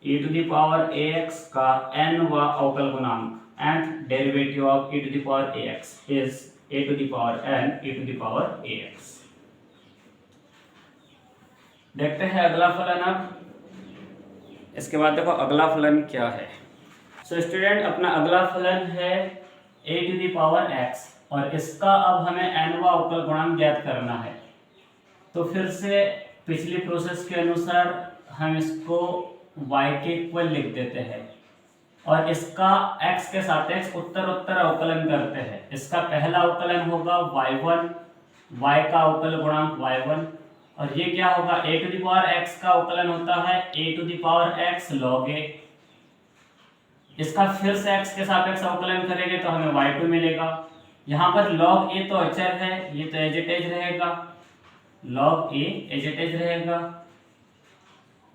e to the power ax का nवा अवकल गुणांक nth derivative of e to the power ax is a to the power n e to the power ax। देखते हैं अगला फलन अब। इसके बाद देखो अगला फलन क्या है। सो स्टूडेंट, अपना अगला फलन है a to the power x और इसका अब हमें nवा अवकल गुणांक ज्ञात करना है। तो फिर से पिछली प्रोसेस के अनुसार हम इसको y के इक्वल लिख देते हैं और इसका x के सापेक्ष उत्तर अवकलन करते हैं। इसका पहला अवकलन होगा y1, y का अवकल गुणांक y1, और ये क्या होगा a to the power x का अवकलन होता है a to the power x log a। इसका फिर से x के सापेक्ष अवकलन करेंगे तो हमें y2 मिलेगा। यहाँ पर log a तो अचर है, ये तो एज इट इज रहेगा, log a as it is रहेगा।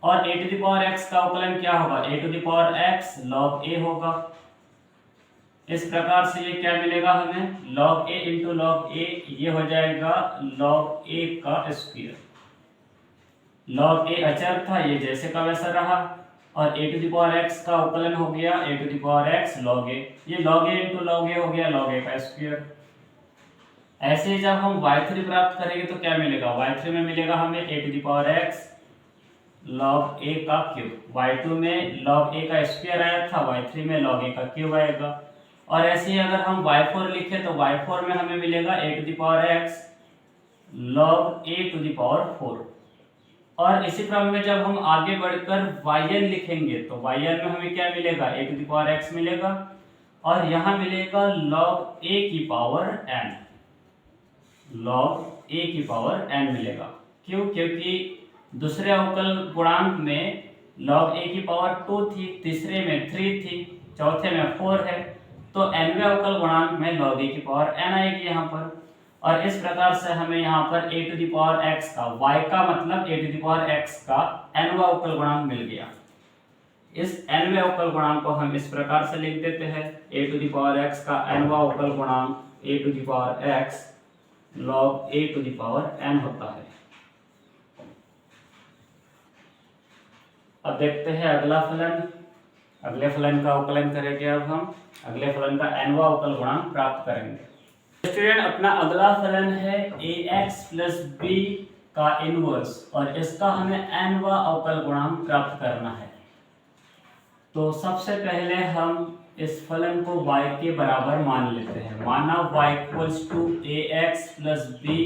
और a to the power x का अवकलन क्या होगा, a to the power x log a होगा। इस प्रकार से ये क्या मिलेगा हमें, log a into log a, ये हो जाएगा log a का स्क्वायर। log a अचर था, ये जैसे का वैसा रहा, और a to the power x का अवकलन हो गया a to the power x log a, ये log a into log a हो गया log a का स्क्वायर। ऐसे ही जब हम y3 प्राप्त करेंगे तो क्या मिलेगा, y3 में मिलेगा हमें a to the power x log a का क्यूब। y2 में log a का स्क्वायर आया था, y3 में log a का क्यूब आएगा। और ऐसे ही अगर हम y4 लिखें तो y4 में हमें मिलेगा a to the power x log a to the power 4। और इसी क्रम में जब हम आगे बढ़कर yn लिखेंगे तो yn में हमें क्या मिलेगा, a to the power x मिलेगा, और यहाँ मिलेगा log a की पावर n, log a की पावर n मिलेगा। क्यों, क्योंकि दूसरे अवकल गुणांक में log a की पावर 2 थी, तीसरे में 3 थी, चौथे में 4 है, तो nवें अवकल गुणांक में log a की पावर n आएगी यहाँ पर। और इस प्रकार से हमें यहाँ पर a to the power x का, y का मतलब a to the power x का nवा अवकल गुणांक मिल गया। इस nवें अवकल गुणांक को हम इस प्रकार से लिख देते हैं, a to the power x का nवा अवकल गुणांक a to the power x log a to the power n होता है। अब देखते हैं अगला फलन। अगले फलन का अवकलन करेंगे। अब हम अगले फलन का nवा अवकल गुणांक प्राप्त करेंगे। स्टूडेंट, अपना अगला फलन है ax प्लस b का इनवर्स और इसका हमें nवा अवकल गुणांक प्राप्त करना है। तो सबसे पहले हम इस फलन को y के बराबर मान लेते हैं। माना y equals to ax plus b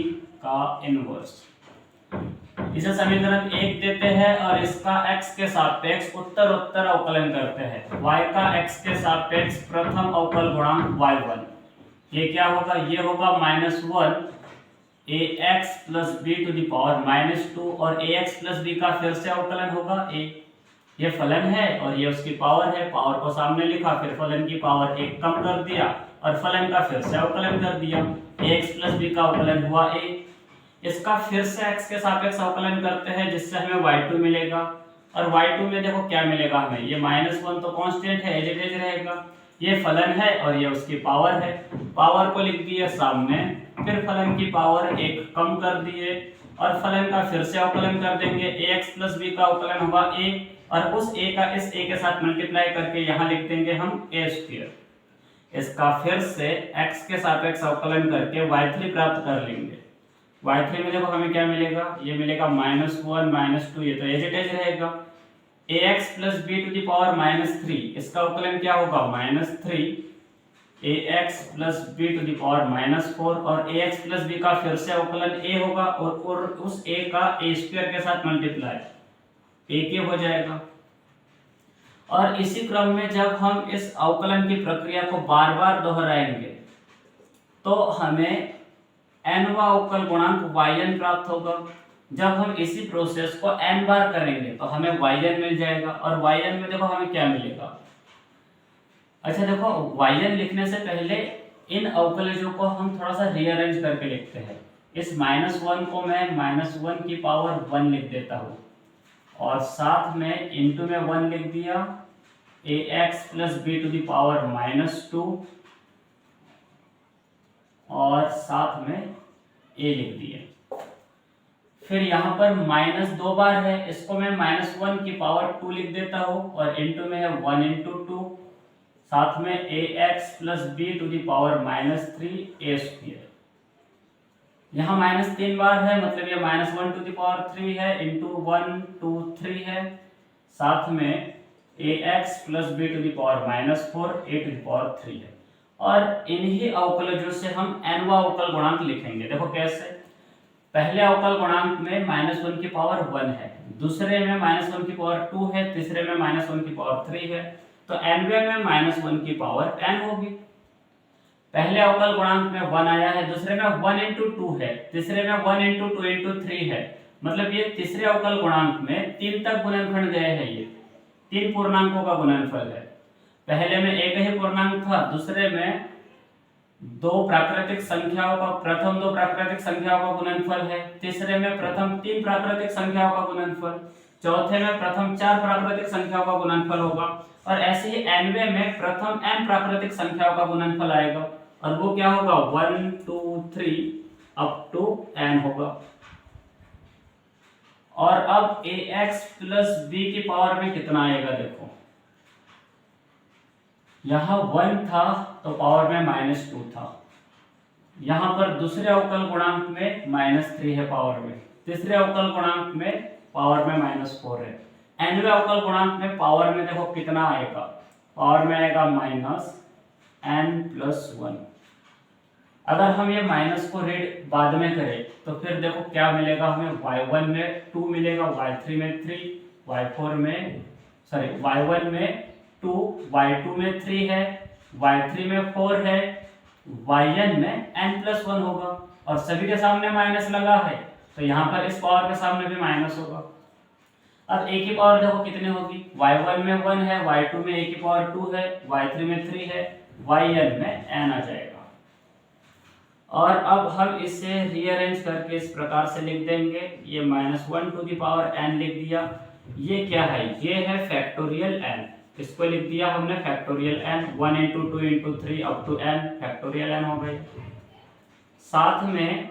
का इनवर्स। इसे समीकरण 1 देते हैं और इसका x के सापेक्ष उत्तर अवकलन करते हैं। y का x के सापेक्ष प्रथम अवकल गुणांक y1, ये क्या होगा, ये होगा -1 ax plus b to the power -2, और ax प्लस b का फिर से अवकलन होगा a। ये फलन है और ये उसकी पावर है, पावर को सामने लिखा, फिर फलन की पावर 1 कम कर दिया और फलन का फिर से अवकलन कर दिया। ax प्लस b का अवकलन हुआ a। इसका फिर से x के सापेक्ष अवकलन करते हैं जिससे हमें y2 मिलेगा, और y2 में देखो क्या मिलेगा हमें, ये -1 तो कांस्टेंट है, एज इट इज रहेगा। ये फलन है और ये उसकी पावर है, पावर को लिख दिए सामने, फिर फलन की पावर 1 कम कर दिए और फलन का फिर से अवकलन कर देंगे। ax प्लस b का अवकलन होगा a, और उस a का इस a के साथ मल्टीप्लाई करके यहाँ लिख देंगे हम a स्क्वायर। इसका फिर से x के सापेक्ष अवकलन करके y3 प्राप्त कर लेंगे। y3 में देखो हमें क्या मिलेगा, ये मिलेगा -1 -2, ये तो एज इट इज रहेगा। ax plus b to the power -3, इसका अवकलन क्या होगा, -3 ax plus b to the power -4, और ax प्लस b का फिर से अवकलन a होगा और उस a का a स्क्वायर के साथ मल्टीप्लाई a के हो जाएगा। और इसी क्रम में जब हम इस अवकलन की प्रक्रिया को बार बार दोहराएंगे तो हमें nवा अवकल गुणांक yn प्राप्त होगा। जब हम इसी प्रोसेस को n बार करेंगे तो हमें yn मिल जाएगा, और yn में देखो हमें क्या मिलेगा। अच्छा देखो, yn लिखने से पहले इन अवकलजों को हम थोड़ा सा रीअरेंज करके लिखते हैं। इस -1 को मैं -1 की पावर 1 लिख देता हूँ, और साथ में इनटू में 1 लिख दिया, ax plus b to the power -2, और साथ में a लिख दिए। फिर यहाँ पर -2 बार है, इसको मैं -1 की पावर 2 लिख देता हूँ, और इनटू में है 1 × 2, साथ में ax plus b to the power -3a²। यहाँ -3 बार है, मतलब ये -1 टू दी पावर 3 है, इंटू 1 2 3 है, साथ में ax plus b to the power -4 a to the power 3 है। और इन्हीं अवकलजों से हम nवा अवकल गुणांक लिखेंगे। देखो कैसे, पहले अवकल गुणांक में -1 की पावर 1 है, दूसरे में -1 की पावर 2 है, तीसरे में -1 की पावर 3 है, तो nवे में -1 की पावर n होगी। पहले अवकल गुणांक में 1 आया है, दूसरे में 1 इंटू 2 है, तीसरे में 1 इंटू 2 इंटू 3 है, मतलब ये तीसरे अवकल गुणांक में 3 तक गुणनखंड गए हैं। ये 3 पूर्णांकों का गुणनफल है। पहले में एक ही पूर्णांक था, दूसरे में दो प्राकृतिक संख्याओं का, प्रथम दो प्राकृतिक संख्याओं का गुणनफल है, तीसरे में प्रथम 3 प्राकृतिक संख्याओं का गुणनफल, चौथे में प्रथम 4 प्राकृतिक संख्याओं का गुणनफल होगा, और ऐसे ही nवे में प्रथम n प्राकृतिक संख्याओं का गुणनफल आएगा, और वो क्या होगा 1 2 3 अप टू n होगा। और अब ax प्लस b की पावर में कितना आएगा, देखो यहाँ 1 था तो पावर में -2 था, यहाँ पर दूसरे अवकल गुणांक में -3 है पावर में, तीसरे अवकल गुणांक में पावर में -4 है, nवे अवकल गुणांक में पावर में देखो कितना आएगा, पावर में आएगा -n+1। अगर हम ये माइनस को रीड बाद में करें तो फिर देखो क्या मिलेगा हमें, y1 में 2 मिलेगा, y3 में 3, y4 में y1 में 2, y2 में 3 है, y3 में 4 है, yn में n+1 होगा, और सभी के सामने माइनस लगा है तो यहाँ पर इस पावर के सामने भी माइनस होगा। अब a की पावर देखो कितनी होगी, y1 में 1 है, y2 में a की पावर 2 है, y3 में 3 है, yn में n आ जाएगा। और अब हम इसे रीअरेंज करके इस प्रकार से लिख देंगे, ये -1 टू दी पावर n लिख दिया, ये क्या है, ये है फैक्टोरियल n, इसको लिख दिया हमने factorial n, 1 into 2 into 3 up to n, factorial n हो गई। साथ में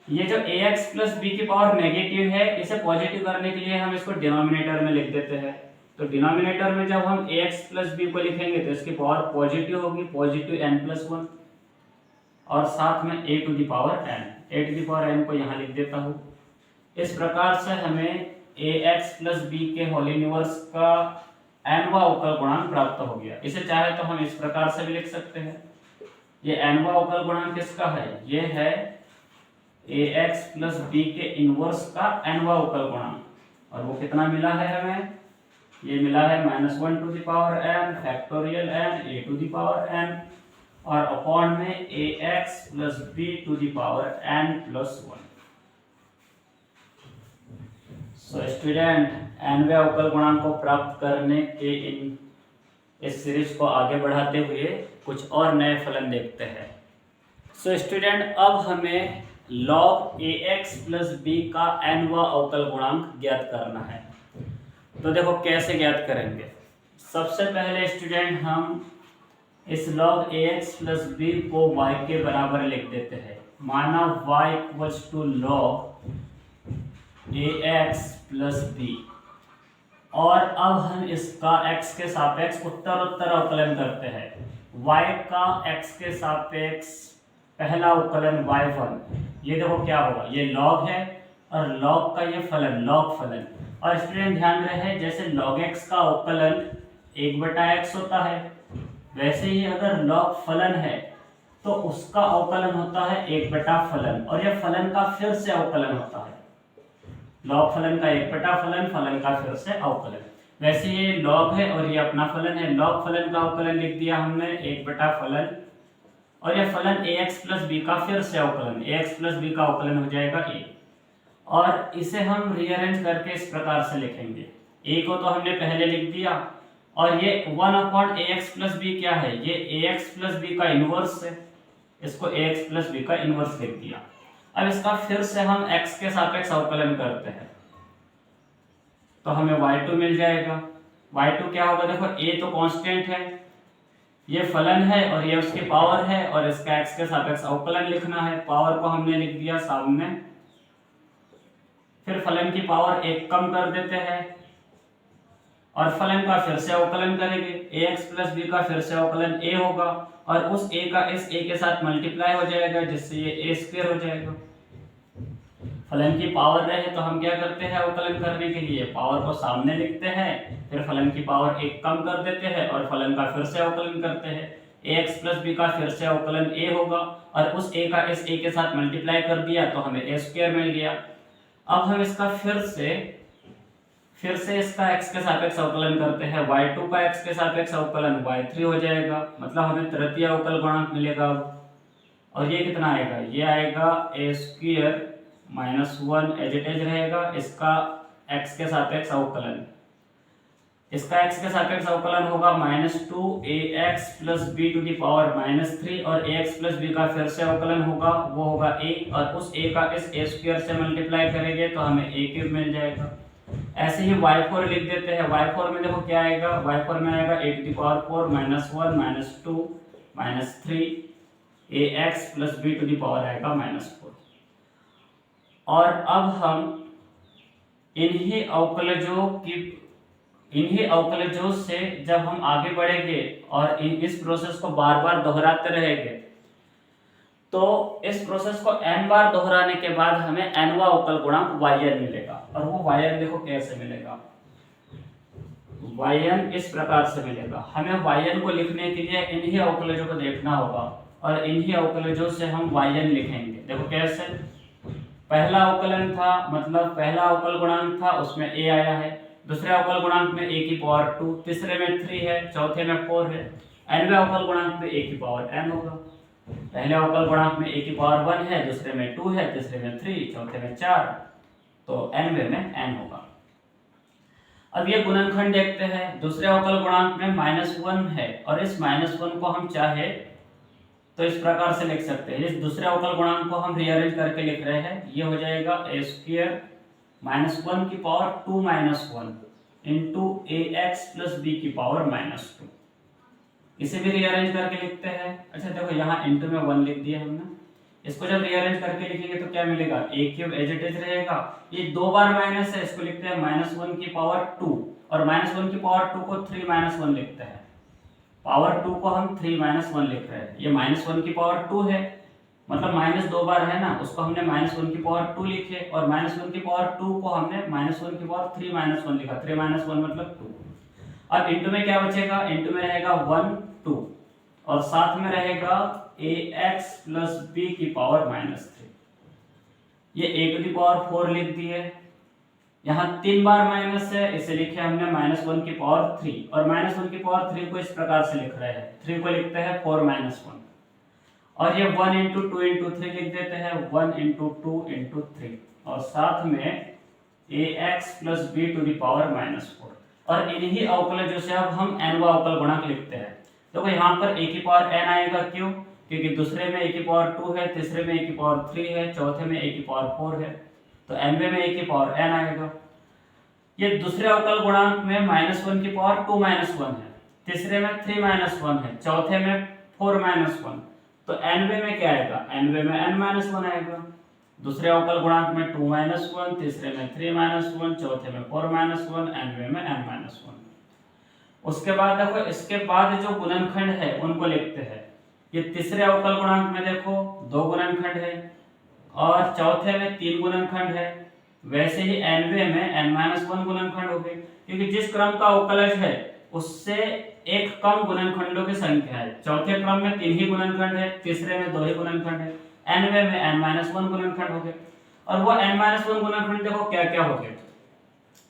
ये जो ax प्लस b की पावर नेगेटिव है, इसे पॉजिटिव करने के लिए हम इसको डिनोमिनेटर में लिख देते हैं। तो डिनोमिनेटर में जब हम ax प्लस b को लिखेंगे तो इसकी पावर पॉजिटिव होगी, पॉजिटिव n+1, और साथ में a to the power n, a to the power n को यहाँ लिख देता हूँ। इस प्रकार से हमें ax प्लस b के होल इनवर्स का nवा अवकल गुणांक प्राप्त हो गया। इसे चाहे तो हम इस प्रकार से भी लिख सकते हैं, ये nवा अवकल गुणांक किसका है, ये है ax प्लस b के इनवर्स का nवा अवकल गुणांक, और वो कितना मिला है हमें, ये मिला है -1 to the power n factorial n a to the power n, और अपॉन में ax plus b to the power n+1। So student, nवे अवकल गुणांक को प्राप्त करने के इस सीरीज को आगे बढ़ाते हुए कुछ और नए फलन देखते हैं। सो स्टूडेंट, अब हमें log ax प्लस b का nवा अवकल गुणांक ज्ञात करना है। तो देखो कैसे ज्ञात करेंगे। सबसे पहले स्टूडेंट हम इस log ax प्लस b को y के बराबर लिख देते हैं, माना y equals to log ax plus b, और अब हम इसका x के सापेक्ष उत्तरोत्तर अवकलन करते हैं। y का x के सापेक्ष पहला अवकलन y1, ये देखो क्या होगा, ये log है और log का ये फलन log फलन, और स्टूडेंट ध्यान रहे जैसे log x का अवकलन 1/x होता है, वैसे ही अगर log फलन है तो उसका अवकलन होता है 1/फलन, और यह फलन का फिर से अवकलन होता है। log फलन का 1/फलन, फलन का फिर से अवकलन। वैसे ये log है और ये अपना फलन है, log फलन का अवकलन लिख दिया हमने 1/फलन, और यह फलन ax प्लस b का फिर से अवकलन, ax प्लस b का अवकलन हो जाएगा a, और इसे हम रीअरेंज करके इस प्रकार से लिखेंगे। a को तो हमने पहले लिख दिया, और ये 1/ax प्लस b क्या है, ये ax प्लस b का इनवर्स है, इसको ax प्लस b का इनवर्स लिख दिया। अब इसका फिर से हम x के सापेक्ष अवकलन करते हैं तो हमें y2 मिल जाएगा। y2 क्या होगा, देखो a तो कांस्टेंट है, ये फलन है और ये उसकी पावर है, और इसका x के सापेक्ष अवकलन लिखना है। पावर को हमने लिख दिया सामने, फिर फलन की पावर 1 कम कर देते हैं, और फलन का फिर से अवकलन करेंगे, ax प्लस बी का फिर से अवकलन a होगा और उस a का इस a के साथ मल्टीप्लाई हो जाएगा जिससे ये a स्क्वायर हो जाएगा। फलन की पावर रहे तो हम क्या करते हैं अवकलन करने के लिए पावर को सामने लिखते हैं, फिर फलन की पावर एक कम कर देते हैं और फलन का फिर से अवकलन करते हैं। ax प्लस बी का फिर से अवकलन a होगा और उस a का इस a के साथ मल्टीप्लाई कर दिया तो हमें a स्क्वायर मिल गया। अब हम इसका फिर से इसका x के सापेक्ष अवकलन करते हैं, y2 का x के सापेक्ष अवकलन y3 हो जाएगा, मतलब हमें तृतीय अवकल गुणांक मिलेगा। और ये कितना आएगा, ये आएगा a square minus 1 as it is रहेगा, इसका x के सापेक्ष अवकलन, इसका x के सापेक्ष अवकलन होगा -2ax plus b to the power -3 और ax प्लस b का फिर से अवकलन होगा, वो होगा a और उस a का इस a स्क्वायर से मल्टीप्लाई करेंगे तो हमें a क्यूब मिल जाएगा। ऐसे ही y4 लिख देते हैं, y4 में देखो क्या आएगा, y4 में आएगा a to the power 4 -1 -2 -3 ax plus b to the power आएगा -4। और अब हम इन्हीं अवकलजों से जब हम आगे बढ़ेंगे और इस प्रोसेस को बार बार दोहराते रहेंगे तो इस प्रोसेस को n बार दोहराने के बाद हमें nवा अवकल गुणांक yn मिलेगा। और वो yn देखो कैसे मिलेगा, yn इस प्रकार से मिलेगा। हमें yn को लिखने के लिए इन्हीं अवकलजों को देखना होगा और इन्हीं अवकलजों से हम yn लिखेंगे। देखो कैसे, पहला अवकलन था, मतलब पहला अवकल गुणांक था उसमें a आया है, दूसरे अवकल गुणांक में a की पावर 2, तीसरे में 3 है, चौथे में 4 है, nवें अवकल गुणांक में a की पावर n होगा। पहले अवकल गुणांक में a की पावर 1 है, दूसरे में 2 है, तीसरे में 3, चौथे में 4, तो nवें में n होगा। अब ये गुणनखंड देखते हैं, दूसरे अवकल गुणांक में -1 है और इस -1 को हम चाहे तो इस प्रकार से लिख सकते हैं। इस दूसरे अवकल गुणांक को हम रीअरेंज करके लिख रहे हैं, ये हो जाएगा a स्क्वायर -1 की power 2 -1 into ax plus b की पावर -2। इसे भी रीअरेंज करके लिखते हैं। अच्छा देखो यहाँ इंटू में 1 लिख दिया हमने, इसको जब रीअरेंज करके लिखेंगे तो क्या मिलेगा, a cube as it is रहेगा, ये 2 बार माइनस है, इसको लिखते हैं -1 की पावर 2 और -1 की पावर 2 को 3 -1 लिखते हैं, पावर 2 को हम 3 -1 लिख रहे हैं। ये -1 की पावर 2 है, मतलब माइनस 2 बार है ना, उसको हमने -1 की पावर 2 लिखे और -1 की पावर 2 को हमने -1 की पावर 3 -1 लिखा, 3 -1 मतलब 2। अब इंटू में क्या बचेगा, इंटू में रहेगा 1 2 और साथ में रहेगा ax प्लस b की पावर -3। ये a टू दी पावर 4 लिख दिए, यहाँ 3 बार माइनस है, इसे लिखे हमने -1 की पावर 3 और -1 की पावर 3 को इस प्रकार से लिख रहे हैं, 3 को लिखते हैं 4 -1 और ये 1 इंटू 2 इंटू 3 लिख देते हैं, 1 इंटू 2 इंटू 3 और साथ में ax plus b to the power -4। और इन्हीं अवकलजों से अब हम nवा अवकल गुणांक लिखते हैं। देखो यहाँ पर a की पावर n आएगा, क्यों, क्योंकि दूसरे में a की पावर 2 है, तीसरे में a की पावर 3 है, चौथे में a की पावर 4 है, तो nवें में a की पावर n आएगा। ये दूसरे अवकल गुणांक में -1 की पावर 2 -1 है, तीसरे में 3 -1 है, चौथे में 4 -1, तो nवें में क्या आएगा, nवें में n -1 आएगा। दूसरे अवकल गुणांक में 2 -1, तीसरे में 3 -1, चौथे में 4 -1, nवें में n -1। उसके बाद देखो इसके बाद जो गुणनखंड है उनको लिखते हैं। ये तीसरे अवकल गुणांक में देखो 2 गुणनखंड है और चौथे में 3 गुणनखंड है, वैसे ही nवें में n-1 गुणनखंड हो गए, क्योंकि जिस क्रम का अवकलज है उससे एक कम गुणनखंडों की संख्या है। चौथे क्रम में 3 ही गुणनखंड है, तीसरे में 2 ही गुणनखंड है, nवें में n-1 गुणनखंड हो गए। और वो n-1 गुणनखंड देखो क्या क्या हो गए,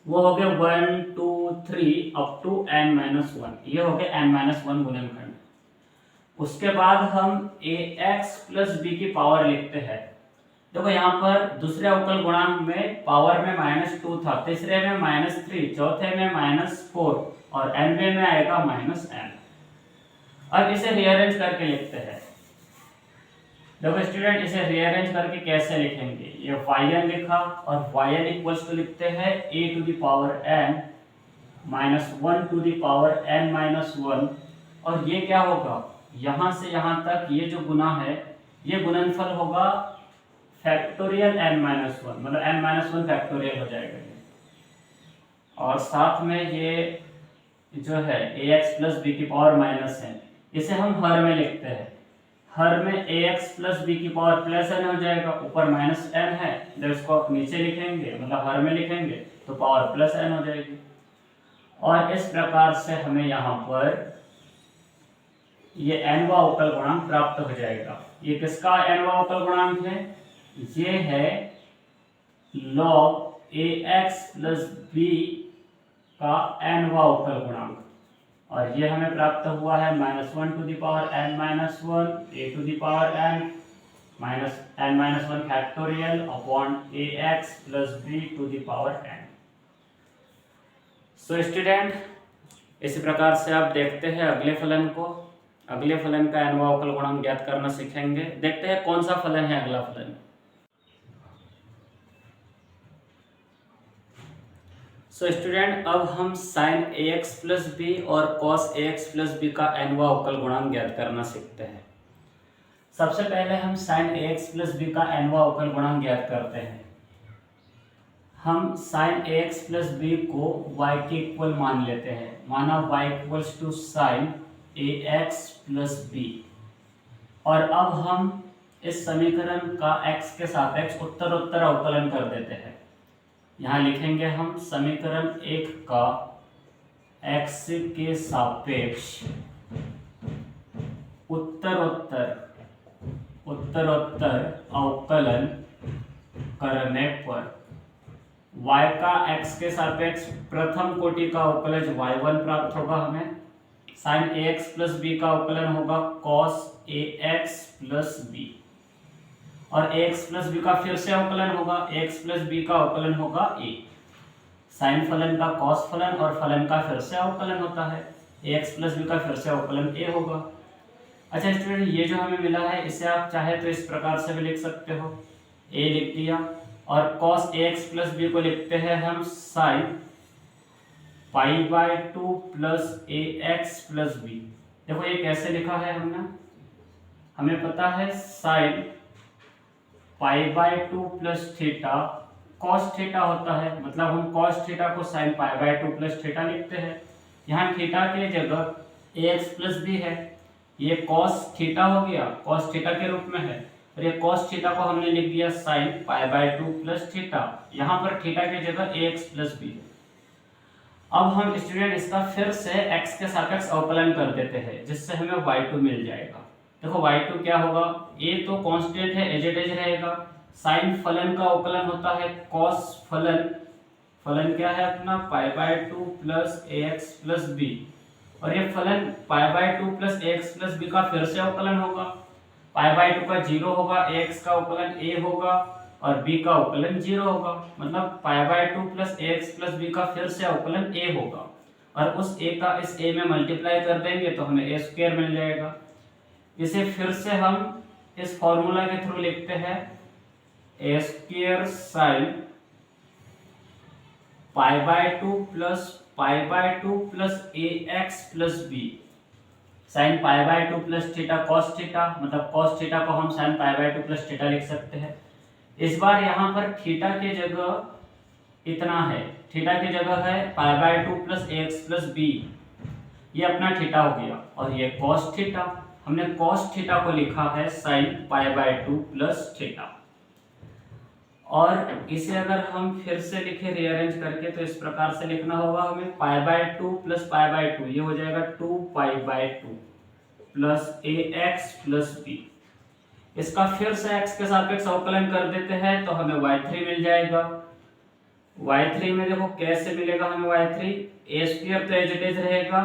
वो हो गए 1 2 3 अप टू n-1, ये हो गए n-1 गुणनखंड। उसके बाद हम ax प्लस b की पावर लिखते हैं। देखो यहाँ पर दूसरे अवकल गुणांक में पावर में -2 था, तीसरे में -3, चौथे में -4 और nवें में आएगा -n। अब इसे रीअरेंज करके लिखते हैं। देखो स्टूडेंट, इसे रीअरेंज करके कैसे लिखेंगे, ये yn लिखा और yn इक्वल्स टू लिखते हैं a to the power n -1 to the power n-1 और ये क्या होगा, यहाँ से यहाँ तक ये जो गुना है ये गुणनफल होगा फैक्टोरियल n-1, मतलब n-1 फैक्टोरियल हो जाएगा ये, और साथ में ये जो है ax प्लस बी की पावर माइनस n, इसे हम हर में लिखते हैं। हर में ax प्लस बी की पावर प्लस n हो जाएगा, ऊपर माइनस n है, जब इसको नीचे लिखेंगे मतलब हर में लिखेंगे तो पावर प्लस n हो जाएगी। और इस प्रकार से हमें यहाँ पर ये nवा अवकल गुणांक प्राप्त हो जाएगा। ये किसका nवा अवकल गुणांक है? ये है log ax प्लस बी का nवा अवकल गुणांक, और ये हमें प्राप्त हुआ है -1 to the power n minus 1 a to the power n minus n minus 1 factorial upon ax plus b to the power n। So student, इसी प्रकार से आप देखते हैं अगले फलन को। अगले फलन का nवा अवकल गुणांक ज्ञात करना सीखेंगे। देखते हैं कौन सा फलन है अगला फलन। सो स्टूडेंट, अब हम sin ax प्लस बी और cos ax प्लस बी का nवा अवकल गुणांक ज्ञात करना सीखते हैं। सबसे पहले हम sin ax प्लस बी का nवा अवकल गुणांक ज्ञात करते हैं। हम sin ax प्लस बी को y के इक्वल मान लेते हैं। माना y equals to sin ax plus B, और अब हम इस समीकरण का x के सापेक्ष उत्तरोत्तर अवकलन कर देते हैं। यहाँ लिखेंगे हम समीकरण 1 का x के सापेक्ष उत्तरोत्तर अवकलन करने पर y का x के सापेक्ष प्रथम कोटि का अवकलज y1 प्राप्त होगा हमें। sin ax प्लस बी का अवकलन होगा cos ax प्लस बी, और ax प्लस बी का फिर से अवकलन होगा, x प्लस बी का अवकलन होगा a। साइन फलन का cos फलन और फलन का फिर से अवकलन होता है, ax प्लस बी का फिर से अवकलन a होगा। अच्छा स्टूडेंट, ये जो हमें मिला है इसे आप चाहे तो इस प्रकार से भी लिख सकते हो, a लिख दिया, और cos ax प्लस बी को लिखते हैं हम sin pi by 2 plus ax plus b. देखो ये कैसे लिखा है हमने, हमें पता है sin pi by 2 plus theta cos theta होता है, मतलब हम cos थीटा को sin pi by 2 plus theta लिखते हैं। यहाँ थीटा के जगह ax प्लस बी है, ये cos थीटा हो गया, cos थीटा के रूप में है, और ये cos थीटा को हमने लिख दिया sin pi by 2 plus theta. यहाँ पर थीटा की जगह ax प्लस बी है। अब हम स्टूडेंट इसका फिर से x के सापेक्ष अवकलन कर देते हैं, जिससे हमें y2 मिल जाएगा। देखो y2 क्या होगा, a तो कांस्टेंट है, एज इट इज रहेगा। sin फलन का अवकलन होता है cos फलन, फलन क्या है अपना pi by 2 plus ax plus B, और ये फलन pi by 2 plus ax plus B का फिर से अवकलन होगा। पाई बाय 2 का 0 होगा, ax का अवकलन a होगा और b का अवकलन 0 होगा, मतलब पाई by 2 plus ax plus b का फिर से अवकलन a होगा, और उस a का इस a में मल्टीप्लाई कर देंगे तो हमें a स्क्वायर मिल जाएगा। इसे फिर से हम इस फॉर्मूला के थ्रू लिखते हैं a square sine pi by 2 plus ax plus b, sine pi by 2 plus theta cos theta, मतलब कॉस थीटा को हम sine pi by 2 plus theta लिख सकते हैं। इस बार यहाँ पर थीटा के जगह इतना है, थीटा की जगह है पाई by 2 plus ax plus b, ये अपना थीटा हो गया, और ये cos थीटा, हमने cos थीटा को लिखा है sin pi by 2 plus theta. और इसे अगर हम फिर से लिखे रीअरेंज करके तो इस प्रकार से लिखना होगा हमें पाई बाय 2 प्लस पाई बाय 2, ये हो जाएगा 2 पाई by 2 plus ax plus b। इसका फिर से x के सापेक्ष अवकलन कर देते हैं तो हमें y3 मिल जाएगा। y3 में देखो कैसे मिलेगा हमें y3, a स्क्वायर तो एज इट इज रहेगा,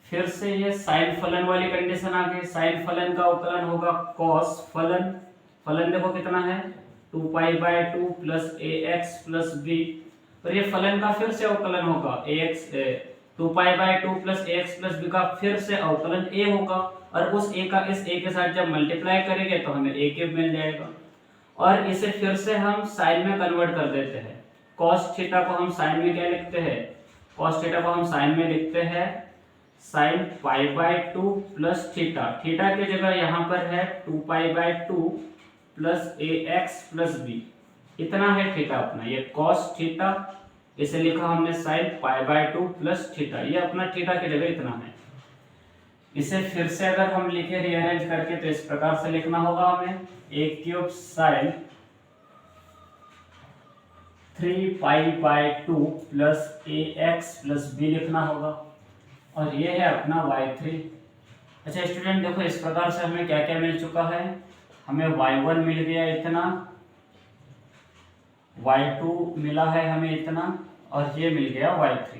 फिर से ये साइन फलन वाली कंडीशन आ गई। साइन फलन का अवकलन होगा cos फलन, फलन देखो कितना है 2 पाई by 2 plus ax plus b, और ये फलन का फिर से अवकलन होगा ax 2 pi by 2 plus ax plus b का फिर से अवकलन a होगा, और उस a का इस a के साथ जब मल्टीप्लाई करेंगे तो हमें a क्यूब मिल जाएगा। और इसे फिर से हम साइन में कन्वर्ट कर देते हैं। cos थीटा को हम साइन में क्या लिखते हैं, cos थीटा को हम साइन में लिखते हैं sine pi by 2 plus theta, theta की जगह यहाँ पर है 2 पाई by 2 plus ax plus b, इतना है थीटा अपना, ये cos थीटा, इसे लिखा हमने sine pi by 2 plus theta, ये अपना थीटा की जगह इतना है। इसे फिर से अगर हम लिखे रीअरेंज करके तो इस प्रकार से लिखना होगा हमें, a cube sign 3 pi by 2 plus ax plus b लिखना होगा, और ये है अपना y3। अच्छा स्टूडेंट देखो, इस प्रकार से हमें क्या क्या मिल चुका है, हमें y1 मिल गया इतना, y2 मिला है हमें इतना, और ये मिल गया y3।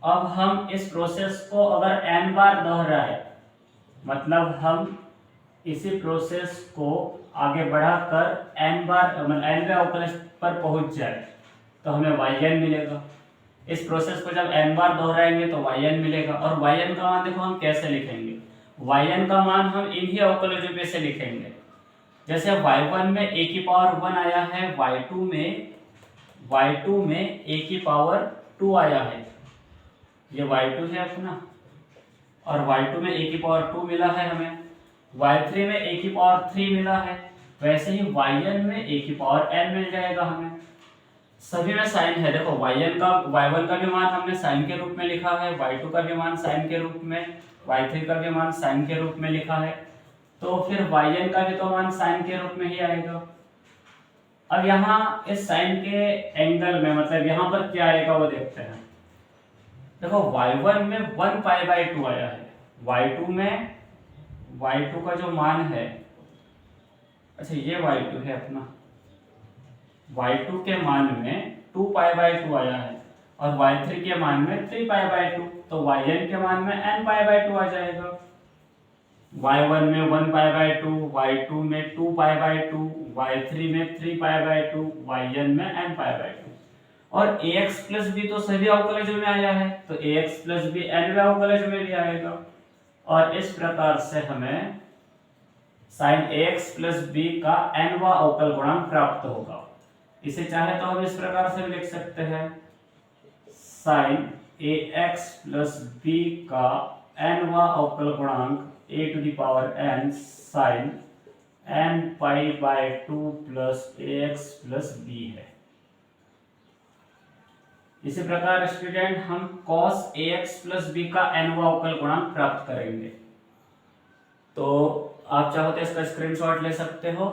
अब हम इस प्रोसेस को अगर n बार दोहराए, मतलब हम इसी प्रोसेस को आगे बढ़ाकर n बार n वें अवकलज पर पहुंच जाए तो हमें yn मिलेगा। इस प्रोसेस को जब n बार दोहराएंगे तो yn मिलेगा, और yn का मान देखो हम कैसे लिखेंगे, yn का मान हम इन्हीं अवकलजों पे से लिखेंगे। जैसे y1 में a की पावर 1 आया है, y2 में a की पावर 2 आया है, ये y2 है अपना, और y2 में a की पावर 2 मिला है हमें, y3 में a की पावर 3 मिला है, वैसे ही yn में a की पावर n मिल जाएगा हमें। सभी में साइन है, देखो y1 का भी मान हमने साइन के रूप में लिखा है, y2 का भी मान साइन के रूप में, y3 का भी मान साइन के रूप में लिखा है, तो फिर yn का भी तो मान साइन के रूप में ही आएगा। अब यहाँ इस साइन के एंगल में मतलब यहाँ पर क्या आएगा वो देखते हैं। देखो y1 में 1 पाई बाय 2 आया है, y2 का जो मान है, अच्छा ये y2 है अपना, y2 के मान में 2 पाई बाय 2 आया है, और y3 के मान में 3 पाई बाय 2, तो yn के मान में n पाई बाय 2 आ जाएगा। y1 में 1 पाई बाय 2, y2 में 2 पाई बाय 2, y3 में 3 पाई बाय 2, yn में n पाई बाय 2, और ax प्लस b तो सभी अवकलजों में आया है, तो ax प्लस b nवें अवकलज में भी आएगा, और इस प्रकार से हमें साइन ax प्लस b का nवां अवकल गुणांक प्राप्त होगा। इसे चाहे तो हम इस प्रकार से भी लिख सकते हैं, साइन ax प्लस b का nवां अवकल गुणांक a to the power n sine n pi by 2 plus ax plus b है। इसी प्रकार स्टूडेंट हम cos ax प्लस b का nवां अवकल गुणांक प्राप्त करेंगे। तो आप चाहो तो इसका स्क्रीनशॉट ले सकते हो,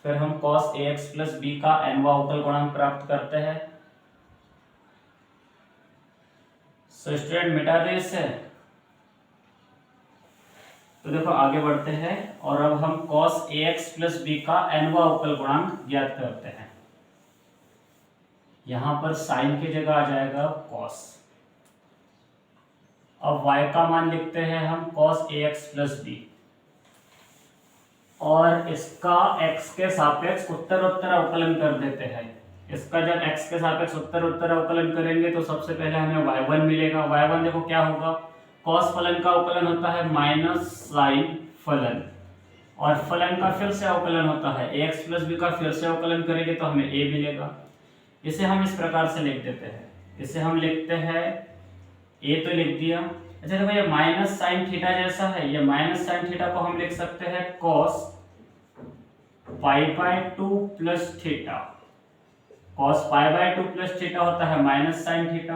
फिर हम cos ax प्लस b का nवां अवकल गुणांक प्राप्त करते हैं। सो स्टूडेंट मिटा दे इससे, तो देखो आगे बढ़ते हैं, और अब हम cos ax प्लस b का nवां अवकल गुणांक ज्ञात करते हैं। यहां पर साइन की जगह आ जाएगा cos, अब y का मान लिखते हैं हम cos ax प्लस b, और इसका x के सापेक्ष उत्तरोत्तर अवकलन कर देते हैं। इसका जब x के सापेक्ष उत्तरोत्तर अवकलन करेंगे तो सबसे पहले हमें y1 मिलेगा। y1 देखो क्या होगा, cos फलन का अवकलन होता है माइनस साइन फलन, और फलन का फिर से अवकलन होता है ax प्लस b का फिर से अवकलन करेंगे तो हमें a मिलेगा। इसे हम इस प्रकार से लिख देते हैं, इसे हम लिखते हैं a तो लिख दिया। अच्छा देखो ये माइनस साइन थीटा जैसा है, ये माइनस साइन थीटा को हम लिख सकते हैं cos pi by 2 plus theta. cos pi by 2 plus theta होता है minus sine theta,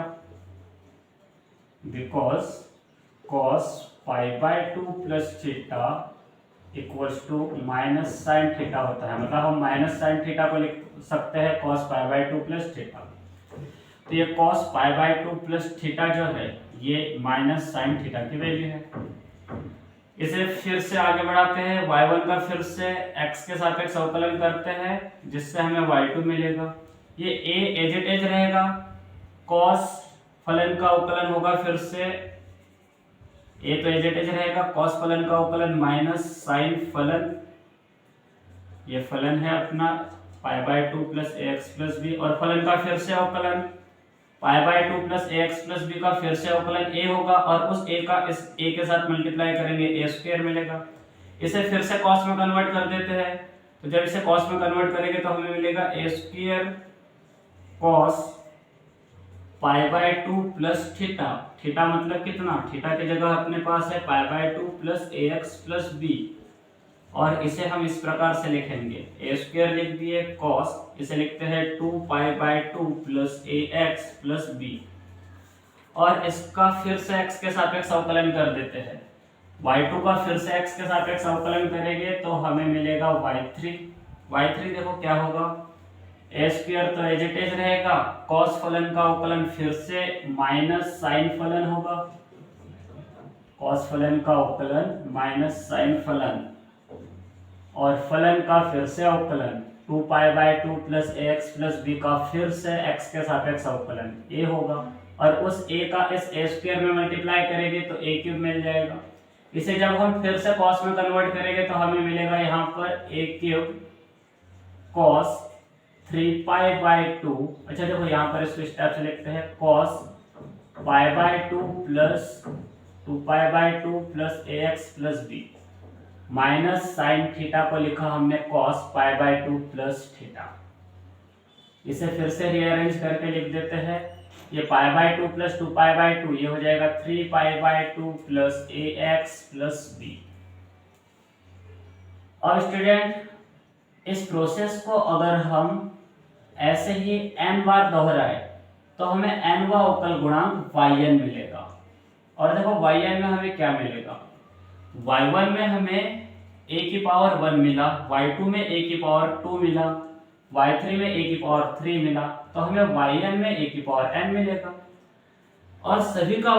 because cos pi by 2 plus theta equals to minus sine theta होता है, मतलब हम माइनस साइन थीटा को लिख सकते हैं cos pi by 2 plus theta. तो ये cos pi by 2 plus theta जो है ये माइनस साइन थीटा की वैल्यू है। इसे फिर से आगे बढ़ाते हैं, y1 का फिर से x के सापेक्ष अवकलन करते हैं जिससे हमें y2 मिलेगा। ये a एज इट एज रहेगा, cos फलन का अवकलन होगा, फिर से a तो एज इट एज रहेगा, cos फलन का अवकलन माइनस साइन फलन, ये फलन है अपना pi by 2 plus ax plus b, और फलन का फिर से अवकलन पाई by 2 plus ax plus b का फिर से अवकलन a होगा, और उस a का इस a के साथ मल्टीप्लाई करेंगे a स्क्वायर मिलेगा। इसे फिर से cos में कन्वर्ट कर देते हैं, तो जब इसे cos में कन्वर्ट करेंगे तो हमें मिलेगा a square cos pi by 2 plus theta. Theta मतलब कितना, थीटा की जगह अपने पास है पाई by 2 plus ax plus b, और इसे हम इस प्रकार से लिखेंगे, ए स्क्वायर लिख दिए, कॉस इसे लिखते हैं 2π/2 plus A X plus B, और इसका फिर से x के सापेक्ष अवकलन कर देते हैं। y2 का फिर से x के सापेक्ष अवकलन करेंगे तो हमें मिलेगा y3 देखो क्या होगा, ए स्क्वायर तो एज इट इज रहेगा, कॉस फलन का अवकलन फिर से माइनस साइन फलन होगा, कॉस फलन का अवकलन माइनस साइन फलन, और फलन का फिर से अवकलन 2π/2 plus A X plus B का फिर से x के सापेक्ष अवकलन a होगा, और उस a का इस ए स्क्वायर में मल्टीप्लाई करेंगे तो a क्यूब मिल जाएगा। इसे जब हम फिर से cos में कन्वर्ट करेंगे तो हमें मिलेगा यहाँ पर a क्यूब cos 3π/2, अच्छा देखो यहाँ पर इसको स्टेप से लिखते हैं, cos π/2 plus 2π/2 plus A X plus B, minus sine theta को लिखा हमने cos π/2 प्लस थीटा। इसे फिर से रीअरेंज करके लिख देते हैं, ये π/2 प्लस 2π/2 ये हो जाएगा 3π/2 plus A X plus B. और स्टूडेंट इस प्रोसेस को अगर हम ऐसे ही n बार दोहराए तो हमें nवा अवकल गुणांक yn मिलेगा। और देखो yn में हमें क्या मिलेगा, y1 में हमें a की पावर 1 मिला, y2 में a की पावर 2 मिला, y3 में a की पावर 3 मिला, तो हमें yn में a की पावर n मिलेगा। और सभी का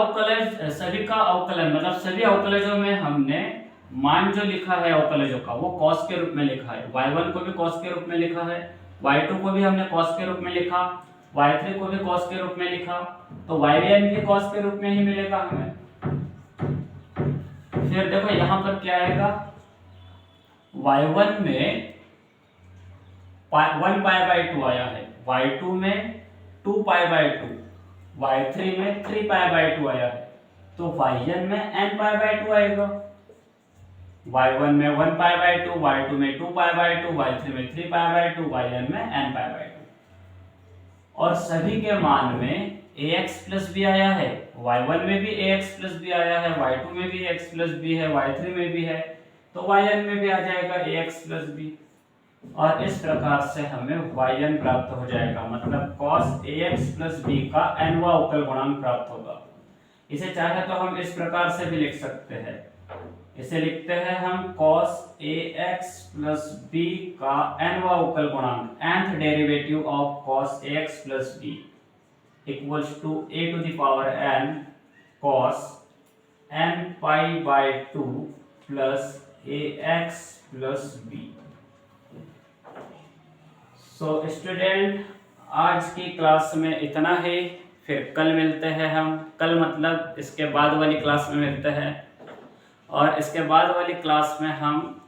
अवकलन मतलब सभी अवकलजों में हमने मान जो लिखा है अवकलजों का वो cos के रूप में लिखा है, y1 को भी cos के रूप में लिखा है, y2 को भी हमने cos के रूप में लिखा, y3 को भी cos के रूप में लिखा, तो yn भी cos के रूप में ही मिलेगा हमें। फिर देखो यहाँ पर क्या आएगा, y1 में 1π/2 आया है, y2 में 2π/2, y3 में 3π/2 आया है, तो yn में nπ/2 आएगा। y1 में 1π/2, y2 में 2π/2, y3 में 3π/2, yn में nπ/2। और सभी के मान में ax प्लस b आया है, y1 में भी ax प्लस b आया है, y2 में भी x प्लस b है, y3 में भी है, तो yn में भी आ जाएगा ax प्लस b। और इस प्रकार से हमें yn प्राप्त हो जाएगा, मतलब cos ax प्लस b का nवा अवकल गुणांक प्राप्त होगा। इसे चाहे तो हम इस प्रकार से भी लिख सकते हैं, इसे लिखते हैं हम cos ax प्लस b का nवा अवकल गुणांक nth derivative of cos ax plus b equals to a to the power n cos nπ/2 plus ax plus b। So student आज की क्लास में इतना ही, फिर कल मिलते हैं हम, कल मतलब इसके बाद वाली क्लास में मिलते हैं। और इसके बाद वाली क्लास में हम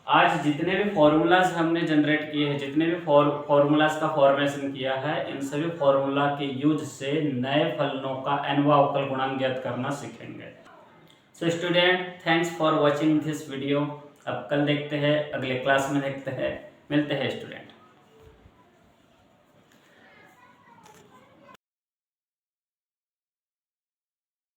आज जितने भी फॉर्मूलाज हमने जनरेट किए हैं, जितने भी फॉर्मूलाज का फॉर्मेशन किया है, इन सभी फॉर्मूला के यूज से नए फलनों का nवा अवकल गुणांक ज्ञात करना सीखेंगे। So student thanks for watching this video. अब कल देखते हैं, अगले क्लास में देखते हैं, मिलते हैं स्टूडेंट।